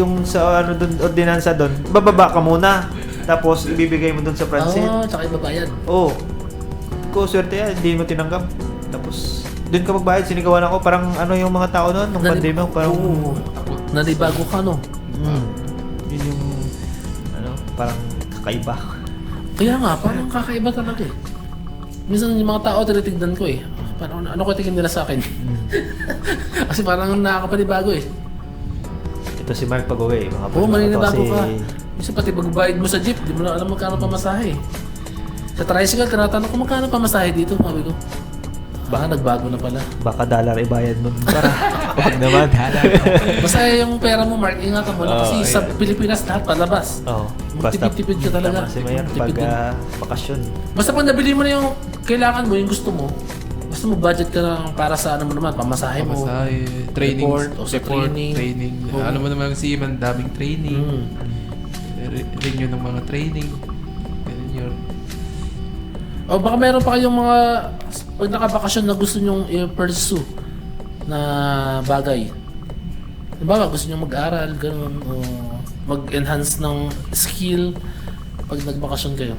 Speaker 3: Yung sa doon, ordinansa doon, bababa ka muna. Tapos ibibigay mo doon sa Francine.
Speaker 1: Tsaka ibabayad.
Speaker 3: Oo. Ko swerte yan, hindi mo tinanggap. Tapos doon ka magbayad, sinigawan ako. Parang yung mga tao noon, nung pandemya, parang...
Speaker 1: Oo. Nanibago ka
Speaker 3: Yun yung, parang kakaiba.
Speaker 1: Kaya nga, parang kakaiba talaga eh. Minsan yung mga tao, tinitignan ko eh. Parang ano ko tingin nila sa akin? Kasi parang nakakapanibago eh.
Speaker 3: Ito si Mark pag-uwi.
Speaker 1: Oo, maninibago ka. Minsan pati pagbayad mo sa jeep, di mo na alam magkano pamasahe eh. Sa tricycle, tinatanong ko magkano pamasahe dito, sabi ko. Baka nagbago na pala.
Speaker 3: Baka dollar ibayad mo para. Huwag naman.
Speaker 1: Basta yung pera mo, Mark, ingatan mo lang kasi sa Pilipinas lahat palabas.
Speaker 3: Oo.
Speaker 1: Magtipid-tipid ka talaga.
Speaker 3: Tama si Mayor pag
Speaker 1: Tipid din.
Speaker 3: bakasyon.
Speaker 1: Basta pag nabili mo na yung kailangan mo, yung gusto mo, basta mo budget ka lang para sa ano mo naman, pamasahe mo.
Speaker 2: Pamasahe, training,
Speaker 1: Report, o sa training. Oo.
Speaker 2: Alam mo naman si Iman, daming training. Renew ng mga training. Ganun yun.
Speaker 1: O baka meron pa kayong mga pag nakabakasyon na gusto nyong i-pursue na bagay. Diba gusto nyong mag-aral, ganun, o mag-enhance ng skill pag nagbakasyon kayo.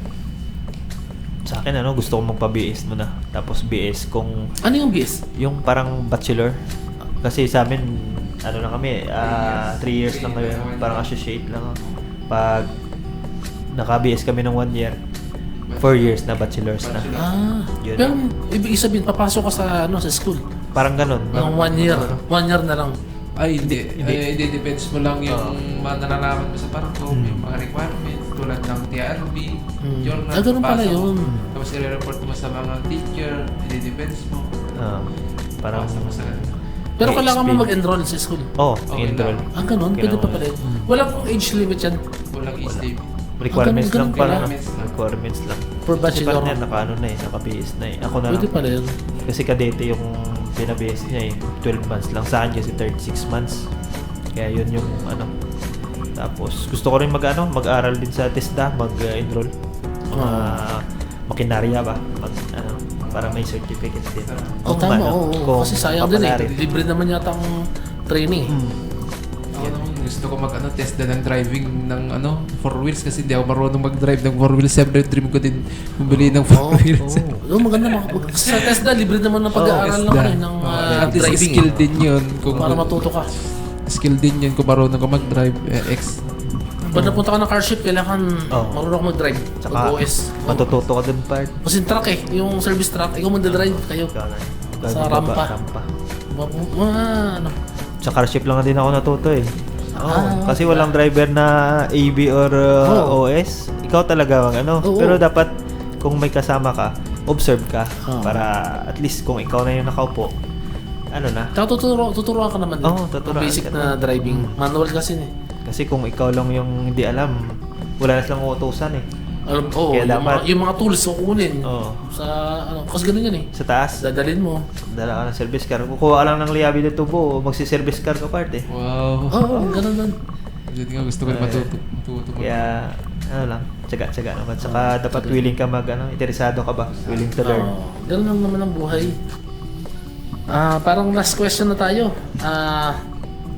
Speaker 3: Sa akin, gusto ko magpa-BS muna. Tapos BS kung
Speaker 1: Ano yung BS?
Speaker 3: yung parang bachelor. Kasi sa amin, na kami, 3 years lang kami, parang associate lang. Pag naka-BS kami ng 1 year, 4 years na bachelors na. Yun.
Speaker 1: Pero ibig sabihin, papasok ka sa school.
Speaker 3: Parang ganun.
Speaker 1: Ng 1 year. 1 year na lang.
Speaker 2: Ay, hindi depends mo lang yung mga nalalaman mo sa barko, yung mga requirements, tulad ng TRB, journal,
Speaker 1: Ganun pala
Speaker 2: pasok.
Speaker 1: yun.
Speaker 2: Tapos i-report mo sa mga teacher, hindi depends mo.
Speaker 3: Parang...
Speaker 2: Pasa mo sa
Speaker 1: Pero
Speaker 3: May
Speaker 1: kailangan mo
Speaker 3: experience.
Speaker 1: mag-enroll sa school.
Speaker 2: Okay
Speaker 3: enroll.
Speaker 1: Ganun, pwede pa pala yun. Walang age limit yan.
Speaker 2: Walang age.
Speaker 3: Requirements
Speaker 1: ganun
Speaker 3: lang pala.
Speaker 2: pala.
Speaker 3: Requirements lang.
Speaker 1: For
Speaker 3: Kasi
Speaker 1: bachelor.
Speaker 3: parang naka-BS na eh. Ako na
Speaker 1: Pwede
Speaker 3: lang.
Speaker 1: pala yun.
Speaker 3: Kasi kadete yung pinabase niya eh. 12 months lang. Sa akin kasi 36 months. Kaya yun yung Tapos gusto ko rin mag-aral din sa TESDA, mag-enroll. mga makinarya ba? Para may certificate din.
Speaker 1: Tama, oo.
Speaker 3: Kung
Speaker 1: Kasi sayang din
Speaker 3: papalarin.
Speaker 1: Libre naman yata ang training.
Speaker 2: Ako naman, gusto ko test na ng driving ng 4 wheels kasi hindi ako marunong mag-drive ng 4 wheels. Siyempre, dream ko din bumili ng 4 wheels.
Speaker 1: Maganda sa TESDA, libre naman ng pag-aaral
Speaker 2: TESDA.
Speaker 1: ng
Speaker 2: At least
Speaker 1: driving.
Speaker 2: skill din yun.
Speaker 1: Para matuto ka.
Speaker 2: Skill din yun kung marunong ka mag-drive.
Speaker 1: Pag napunta ka ng car ship, kailangan marunong ka mag-drive.
Speaker 3: Tsaka
Speaker 1: Mag-OS.
Speaker 3: matututo ka dun part.
Speaker 1: Kasi yung truck yung service truck, ikaw magdadrive kayo. Sa rampa. Ano?
Speaker 3: Sa car ship lang din ako natuto eh. Kasi
Speaker 1: diba?
Speaker 3: walang driver na AB or OS. Ikaw talaga
Speaker 1: Oo.
Speaker 3: Pero dapat kung may kasama ka, observe ka para at least kung ikaw na yung nakaupo,
Speaker 1: Tsaka tuturuan ka naman din.
Speaker 3: tuturuan
Speaker 1: Basic
Speaker 3: ka
Speaker 1: na driving. Manual kasi
Speaker 3: Kasi kung ikaw lang yung hindi alam, wala na silang utusan eh.
Speaker 1: Kaya
Speaker 3: dapat-
Speaker 1: yung mga tools kukunin.
Speaker 3: Oo.
Speaker 1: Kasi ganun yan eh.
Speaker 3: Sa taas,
Speaker 1: Dadalhin mo.
Speaker 3: dala ka ng service car. Kukuha ka lang ng liabi na tubo, magsi-service car ka part eh.
Speaker 2: Wow.
Speaker 1: Ganun lang.
Speaker 2: Yun nga, gusto ko rin matuto.
Speaker 3: Kaya, tsaga naman. Saka dapat willing ka interesado ka ba? Willing to learn.
Speaker 1: Ganun lang naman ang buhay. Parang last question na tayo.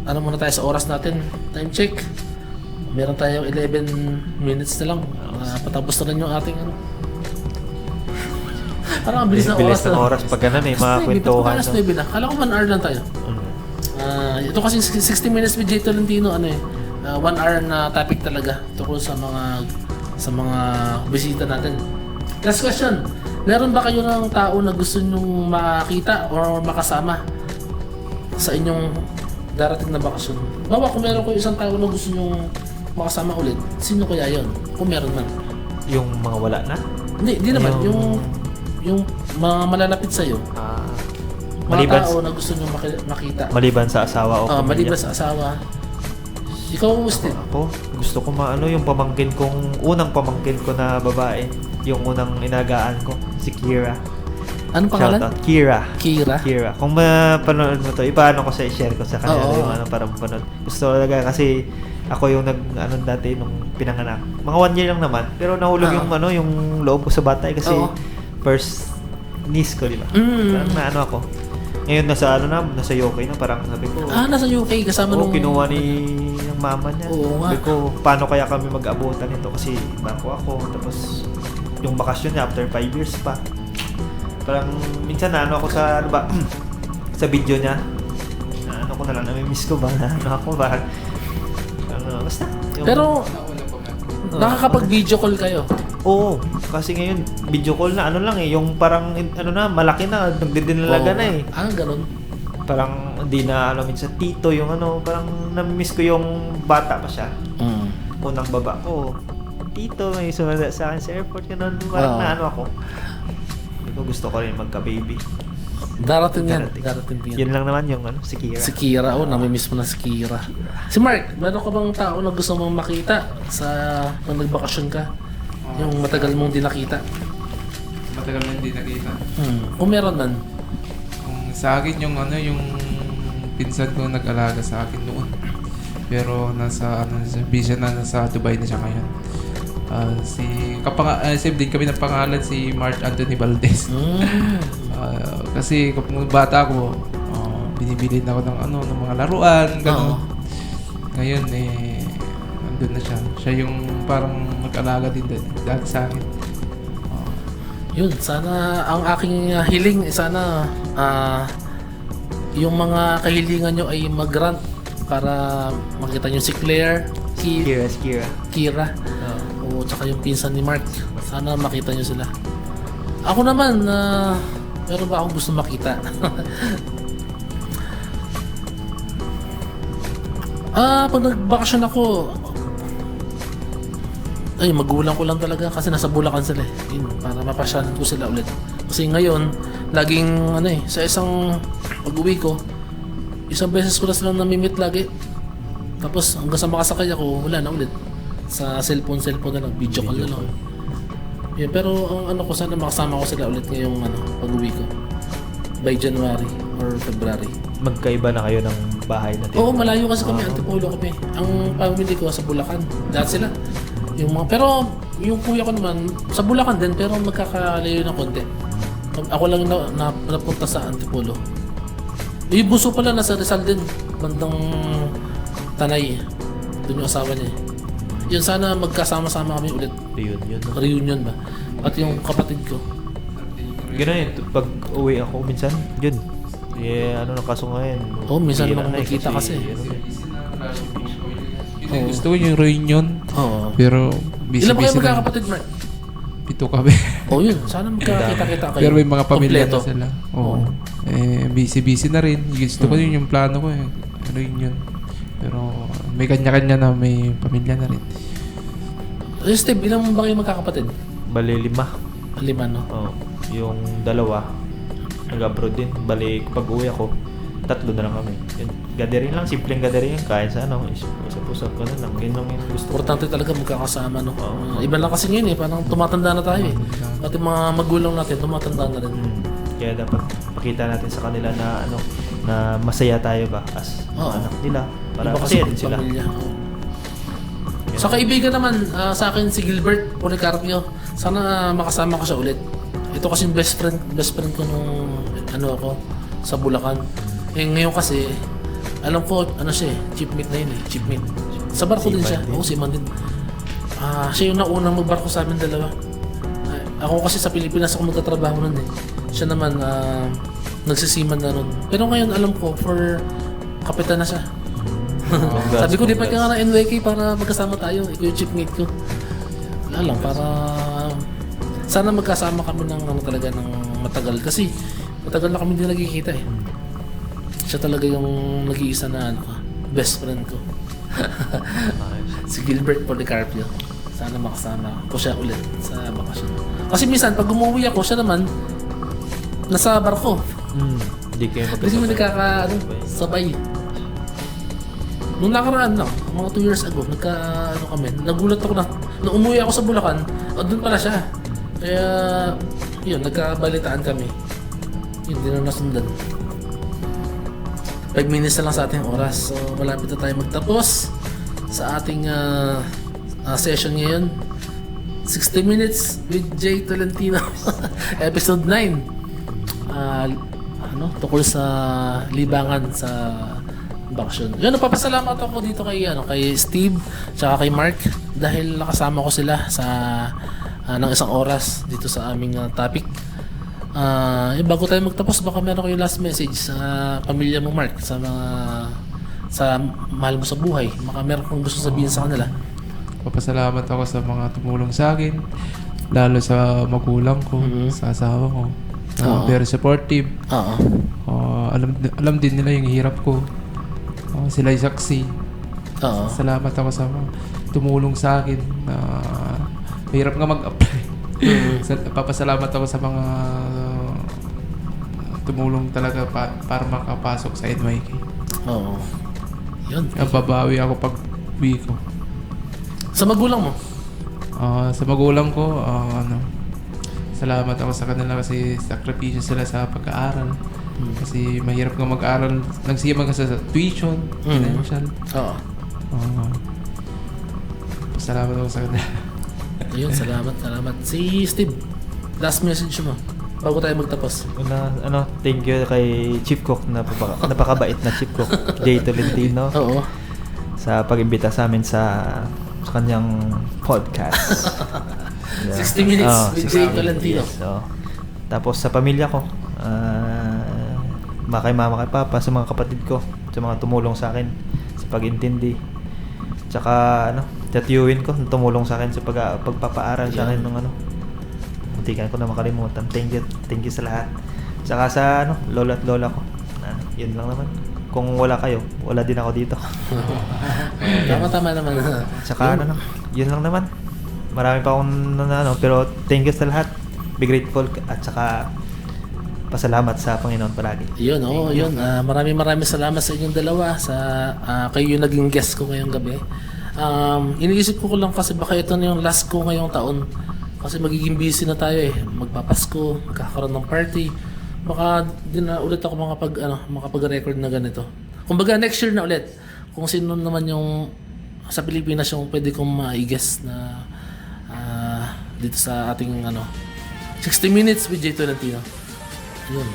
Speaker 1: Ano muna tayo sa oras natin? Time check. Meron tayong 11 minutes na lang. Patapos na rin yung ating Parang ang bilis ng
Speaker 3: Bilis
Speaker 1: oras
Speaker 3: ng
Speaker 1: na.
Speaker 3: oras pag may mga kwentuhan.
Speaker 1: Alas 9 na. Kala ko 1 hour lang tayo. Ito kasi 60 minutes with Jay Tolentino, 1 hour na topic talaga tungkol sa mga bisita natin. Last question. Meron ba kayo ng tao na gusto nyong makita or makasama sa inyong darating na bakasyon? Bawa kung meron ko isang tao na gusto nyong makasama ulit, sino kaya yon? Kung meron man.
Speaker 3: Yung mga wala na?
Speaker 1: Hindi naman. Yung mga malalapit sa'yo.
Speaker 3: Maliban,
Speaker 1: Mga tao na gusto nyong makita.
Speaker 3: maliban sa asawa o pamilya.
Speaker 1: Maliban sa asawa. Ikaw, Austin.
Speaker 3: Ako, gusto ko yung unang pamangkin ko na babae. Yung unang inagaan ko, si Kira.
Speaker 1: Anong pangalan?
Speaker 3: Shoutout, Kira.
Speaker 1: Kira.
Speaker 3: Kung mapanood mo to, ipaano ko share ko sa kanila
Speaker 1: Oo.
Speaker 3: yung para mapanood. Gusto ko talaga kasi ako yung dati nung pinanganak. Mga 1 year lang naman, pero nahulog yung loob ko sa bata kasi
Speaker 1: Oo.
Speaker 3: first niece ko, di ba?
Speaker 1: Mm.
Speaker 3: Parang ako. Ngayon nasa UK na, parang sabi ko.
Speaker 1: Nasa UK kasama nung...
Speaker 3: Kinuha ng mama niya.
Speaker 1: Oo nga.
Speaker 3: Sabi ko, paano kaya kami mag-abutan nito? Kasi bako ako, tapos yung bakasyon niya after 5 years pa. Parang minsan ako sa sa video niya. Ko na lang, nami-miss ko ba? Ako ba? Basta.
Speaker 1: Pero, nakakapag-video call kayo.
Speaker 3: Oo, kasi ngayon video call na yung parang malaki na, nagdidinalaga na eh.
Speaker 1: Ganun.
Speaker 3: Parang hindi na minsan tito yung parang nami-miss ko yung bata pa siya. Unang baba ko, tito, may sumanda sa akin sa airport, ganun. Parang ako. Hindi ko gusto ko rin magka-baby.
Speaker 1: Darating yan.
Speaker 3: Yun lang naman yung si Kira.
Speaker 1: Si Kira, namimiss mo na si Kira. Si Mark, meron ka bang tao na gusto mong makita nung nagbakasyon ka? Yung matagal mong di nakita?
Speaker 2: Matagal na hindi nakita.
Speaker 1: Kung meron man.
Speaker 2: Kung sa akin yung pinsan ko nag-alaga sa akin noon. Pero busy na nasa Dubai na siya ngayon. Same din kami ng pangalan si Mark Anthony Valdez. Kasi kung bata ako, binibili na ako ng mga laruan, gano'n. Ngayon nandun na siya. Siya yung parang mag-alaga din dati sa akin.
Speaker 1: Yun, sana ang aking hiling, sana yung mga kahilingan nyo ay mag-grant para makita nyo si Claire, Kira, o tsaka yung pinsan ni Mark. Sana makita nyo sila. Ako naman, meron ba akong gusto makita? Pag nagbakasyon ako, magulang ko lang talaga kasi nasa Bulacan sila eh. Yun, para mapasyalan ko sila ulit. Kasi ngayon, laging sa isang pag-uwi ko, isang beses ko na silang namimit lagi. Tapos hanggang sa makasakay ako, wala na ulit. Sa cellphone na lang, video call na lang. Yeah, pero ang ko, sana makasama ko sila ulit ngayong pag-uwi ko. By January or February.
Speaker 3: Magkaiba na kayo ng bahay natin?
Speaker 1: Oo, malayo kasi kami, Antipolo kami. Ang family ko sa Bulacan. Lahat sila. Pero yung kuya ko naman, sa Bulacan din, pero magkakalayo ng konti. Ako lang napunta sa Antipolo. Yung bunso pala, nasa Rizal din, bandang Tanay. Doon yung asawa niya. Yun, sana magkasama-sama kami ulit.
Speaker 3: Reunion. No?
Speaker 1: Reunion ba? Pati yung kapatid ko.
Speaker 3: Ganun yun, pag uwi ako minsan, yun. Ano na kaso ngayon.
Speaker 1: Oo, minsan
Speaker 3: bihira
Speaker 1: lang
Speaker 3: na
Speaker 1: magkita kasi.
Speaker 2: Gusto ko yung reunion.
Speaker 1: Oo.
Speaker 2: Pero
Speaker 1: Ilan ba kayo
Speaker 2: busy-busy lang.
Speaker 1: magkakapatid, Mark?
Speaker 2: 7 kami.
Speaker 1: Oo, yun. Sana magkakita-kita kayo.
Speaker 2: Pero may mga pamilya
Speaker 1: Kompleto.
Speaker 2: na sila. Oo. Busy-busy na rin. Gusto ko yun yung plano ko eh. Reunion. Pero may kanya-kanya na may pamilya na rin.
Speaker 1: Steve, ilan ba kayo magkakapatid?
Speaker 3: Bali 5.
Speaker 1: 5, no?
Speaker 3: Oh, yung 2 nag-abroad din. Bali pag uwi ako, 3 na lang kami. Yun. Gathering lang, simpleng gathering yun. Kain sa ano, usap-usap ko na lang. Yun lang yung gusto ko.
Speaker 1: Importante talaga magkakasama, no?
Speaker 3: Oo.
Speaker 1: Iba lang kasi ngayon eh, parang tumatanda na tayo eh. Pati mga magulang natin, tumatanda na rin.
Speaker 3: Kaya dapat pakita natin sa kanila na ano, na masaya tayo ba as
Speaker 1: Oo.
Speaker 3: anak nila. Para
Speaker 1: Iba
Speaker 3: masaya din sila.
Speaker 1: pamilya. Oo. Sa kaibigan naman, sa akin si Gilbert Policarpio. Sana makasama ko siya ulit. Ito kasi yung best friend ko nung ano ako sa Bulacan. Eh ngayon kasi alam ko ano siya eh, chipmate na yun eh, chipmate. Sa barko din siya. Oo, seaman din. Siya yung naunang magbarko sa amin dalawa. Ako kasi sa Pilipinas ako magtatrabaho nun eh. Siya naman nagsisiman na nun. Pero ngayon alam ko for kapitan na siya. Sabi ko, lipat ka nga ng NYK para magkasama tayo. Ikaw yung chipmate ko. Wala lang, para sana magkasama kami ng ano talaga ng matagal. Kasi matagal na kami hindi nagkikita eh. Siya talaga yung nag-iisa na ano, best friend ko. Si Gilbert Policarpio. Sana makasama ko siya ulit sa bakasyon. Kasi minsan, pag umuwi ako, siya naman nasa barko.
Speaker 3: Hindi kayo
Speaker 1: Hindi kami sabay. Nung nakaraan lang, mga 2 years ago, nagulat ako na, nung umuwi ako sa Bulacan, doon pala siya. Kaya, yun, nagkabalitaan kami. Yun, din na nasundan. 5 minutes na lang sa ating oras. So, malapit na tayo magtapos sa ating session ngayon. 60 minutes with Jay Tolentino. Episode 9. Tungkol sa libangan sa bakasyon. Yun, napapasalamat ako dito kay Steve tsaka kay Mark dahil nakasama ko sila sa ng isang oras dito sa aming topic. Bago tayo magtapos, baka meron kayo last message sa pamilya mo, Mark, sa mahal mo sa buhay. Baka meron kang gusto sabihin sa kanila.
Speaker 2: Papasalamat ako sa mga tumulong sa akin, lalo sa magulang ko, sa asawa ko. Very supportive. Alam din nila yung hirap ko. Sila yung saksi. Salamat ako sa mga tumulong sa akin na mahirap nga mag-apply. Papasalamat ako sa mga tumulong talaga para makapasok sa NYK.
Speaker 1: Oo. Yun.
Speaker 2: Babawi ako pag uwi ko.
Speaker 1: Sa magulang mo?
Speaker 2: Sa magulang ko, salamat ako sa kanila kasi sakripisyo sila sa pag-aaral. Kasi mahirap nga mag-aaral. Nagsiyaman ka sa tuition, financial.
Speaker 1: Oo.
Speaker 2: Salamat ako sa kanila.
Speaker 1: Ayun, salamat. Si Steve, last message mo bago tayo magtapos.
Speaker 3: Thank you kay Chief Cook, napakabait na Chief Cook, Jay Tolentino.
Speaker 1: Oo.
Speaker 3: Sa pag-imbita sa amin sa kanyang podcast.
Speaker 1: 60 minutes with Jay Tolentino.
Speaker 3: Yes, tapos sa pamilya ko, kay mama, kay papa, sa mga kapatid ko, sa mga tumulong sa akin sa pag-intindi. Tsaka tiyuhin ko, tumulong sa akin sa pagpapaaral sa akin ng muntikan ko na makalimutan. Thank you sa lahat. Tsaka sa lola at lola ko. Yun lang naman. Kung wala kayo, wala din ako dito.
Speaker 1: Tama naman.
Speaker 3: Tsaka yun lang naman. Marami pa akong pero thank you sa lahat. Be grateful at tsaka pasalamat sa Panginoon palagi.
Speaker 1: Yun. Maraming salamat sa inyong dalawa sa kayo yung naging guest ko ngayong gabi. Iniisip ko lang kasi baka ito na yung last ko ngayong taon. Kasi magiging busy na tayo eh. Magpapasko, magkakaroon ng party. Baka din na ulit ako makapag-record na ganito. Kumbaga next year na ulit. Kung sino naman yung sa Pilipinas yung pwede kong ma-guest na dito sa ating 60 minutes with Jay Tolentino. Yun.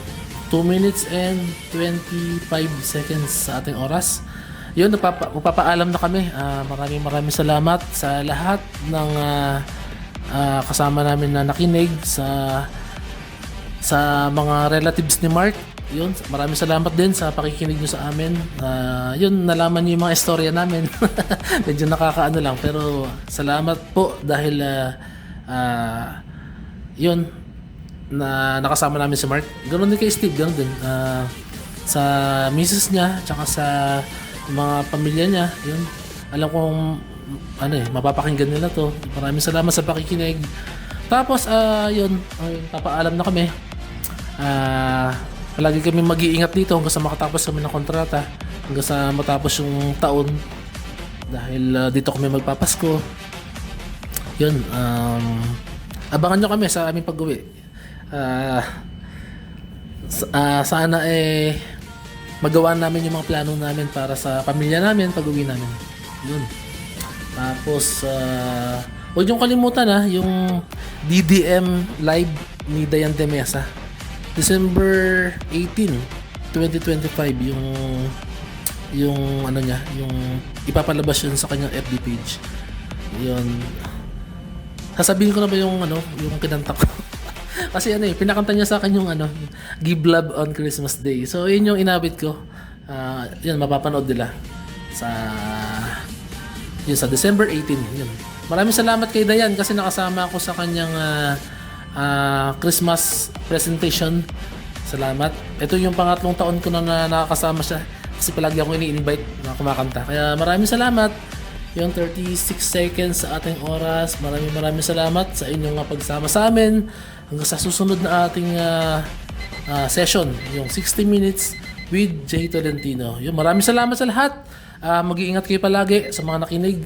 Speaker 1: 2 minutes and 25 seconds sa ating oras. Yun, magpapaalam na kami. Maraming salamat sa lahat ng kasama namin na nakinig sa mga relatives ni Mark. Yun, maraming salamat din sa pakikinig nyo sa amin. Yun, nalaman nyo yung mga istorya namin. Medyo nakakaano lang, pero salamat po dahil yun, na nakasama namin si Mark. Ganoon din kay Steve, ganoon din. Sa misis niya, tsaka sa mga pamilya niya, yun. Alam kong mapapakinggan nila to. Maraming salamat sa pakikinig. Tapos, yun, papaalam na kami. Palagi kami mag-iingat dito hanggang sa makatapos kami ng kontrata, hanggang sa matapos yung taon. Dahil dito kami magpapasko. Yun, abangan nyo kami sa aming pag-uwi. Sana magawa namin yung mga plano namin para sa pamilya namin pag-uwi namin. Yun. Tapos huwag niyong kalimutan yung DDM live ni Dayan de Mesa. December 18, 2025 yung niya, yung ipapalabas yun sa kanyang FB page. Yun. Sasabihin ko na ba yung kinanta ko? Kasi pinakanta niya sa akin yung Give Love on Christmas Day. So yun yung inabit ko. Yun, mapapanood nila sa December 18. Yun. Maraming salamat kay Dayan kasi nakasama ako sa kanyang Christmas presentation. Salamat. Ito yung pangatlong taon ko na nakakasama siya kasi palagi ako ini-invite na kumakanta. Kaya maraming salamat. Yung 36 seconds sa ating oras. Maraming salamat sa inyong pagsama sa amin hanggang sa susunod na ating session, yung 60 minutes with Jay Tolentino. Yung maraming salamat sa lahat. Mag-iingat kayo palagi sa mga nakinig.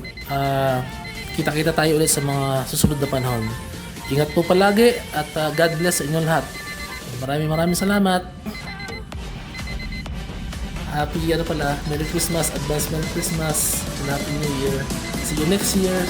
Speaker 1: Kita-kita tayo ulit sa mga susunod na panahon. Ingat po palagi at God bless sa inyong lahat. Maraming salamat. Happy Merry Christmas, Advance Merry Christmas, and Happy New Year. See you next year.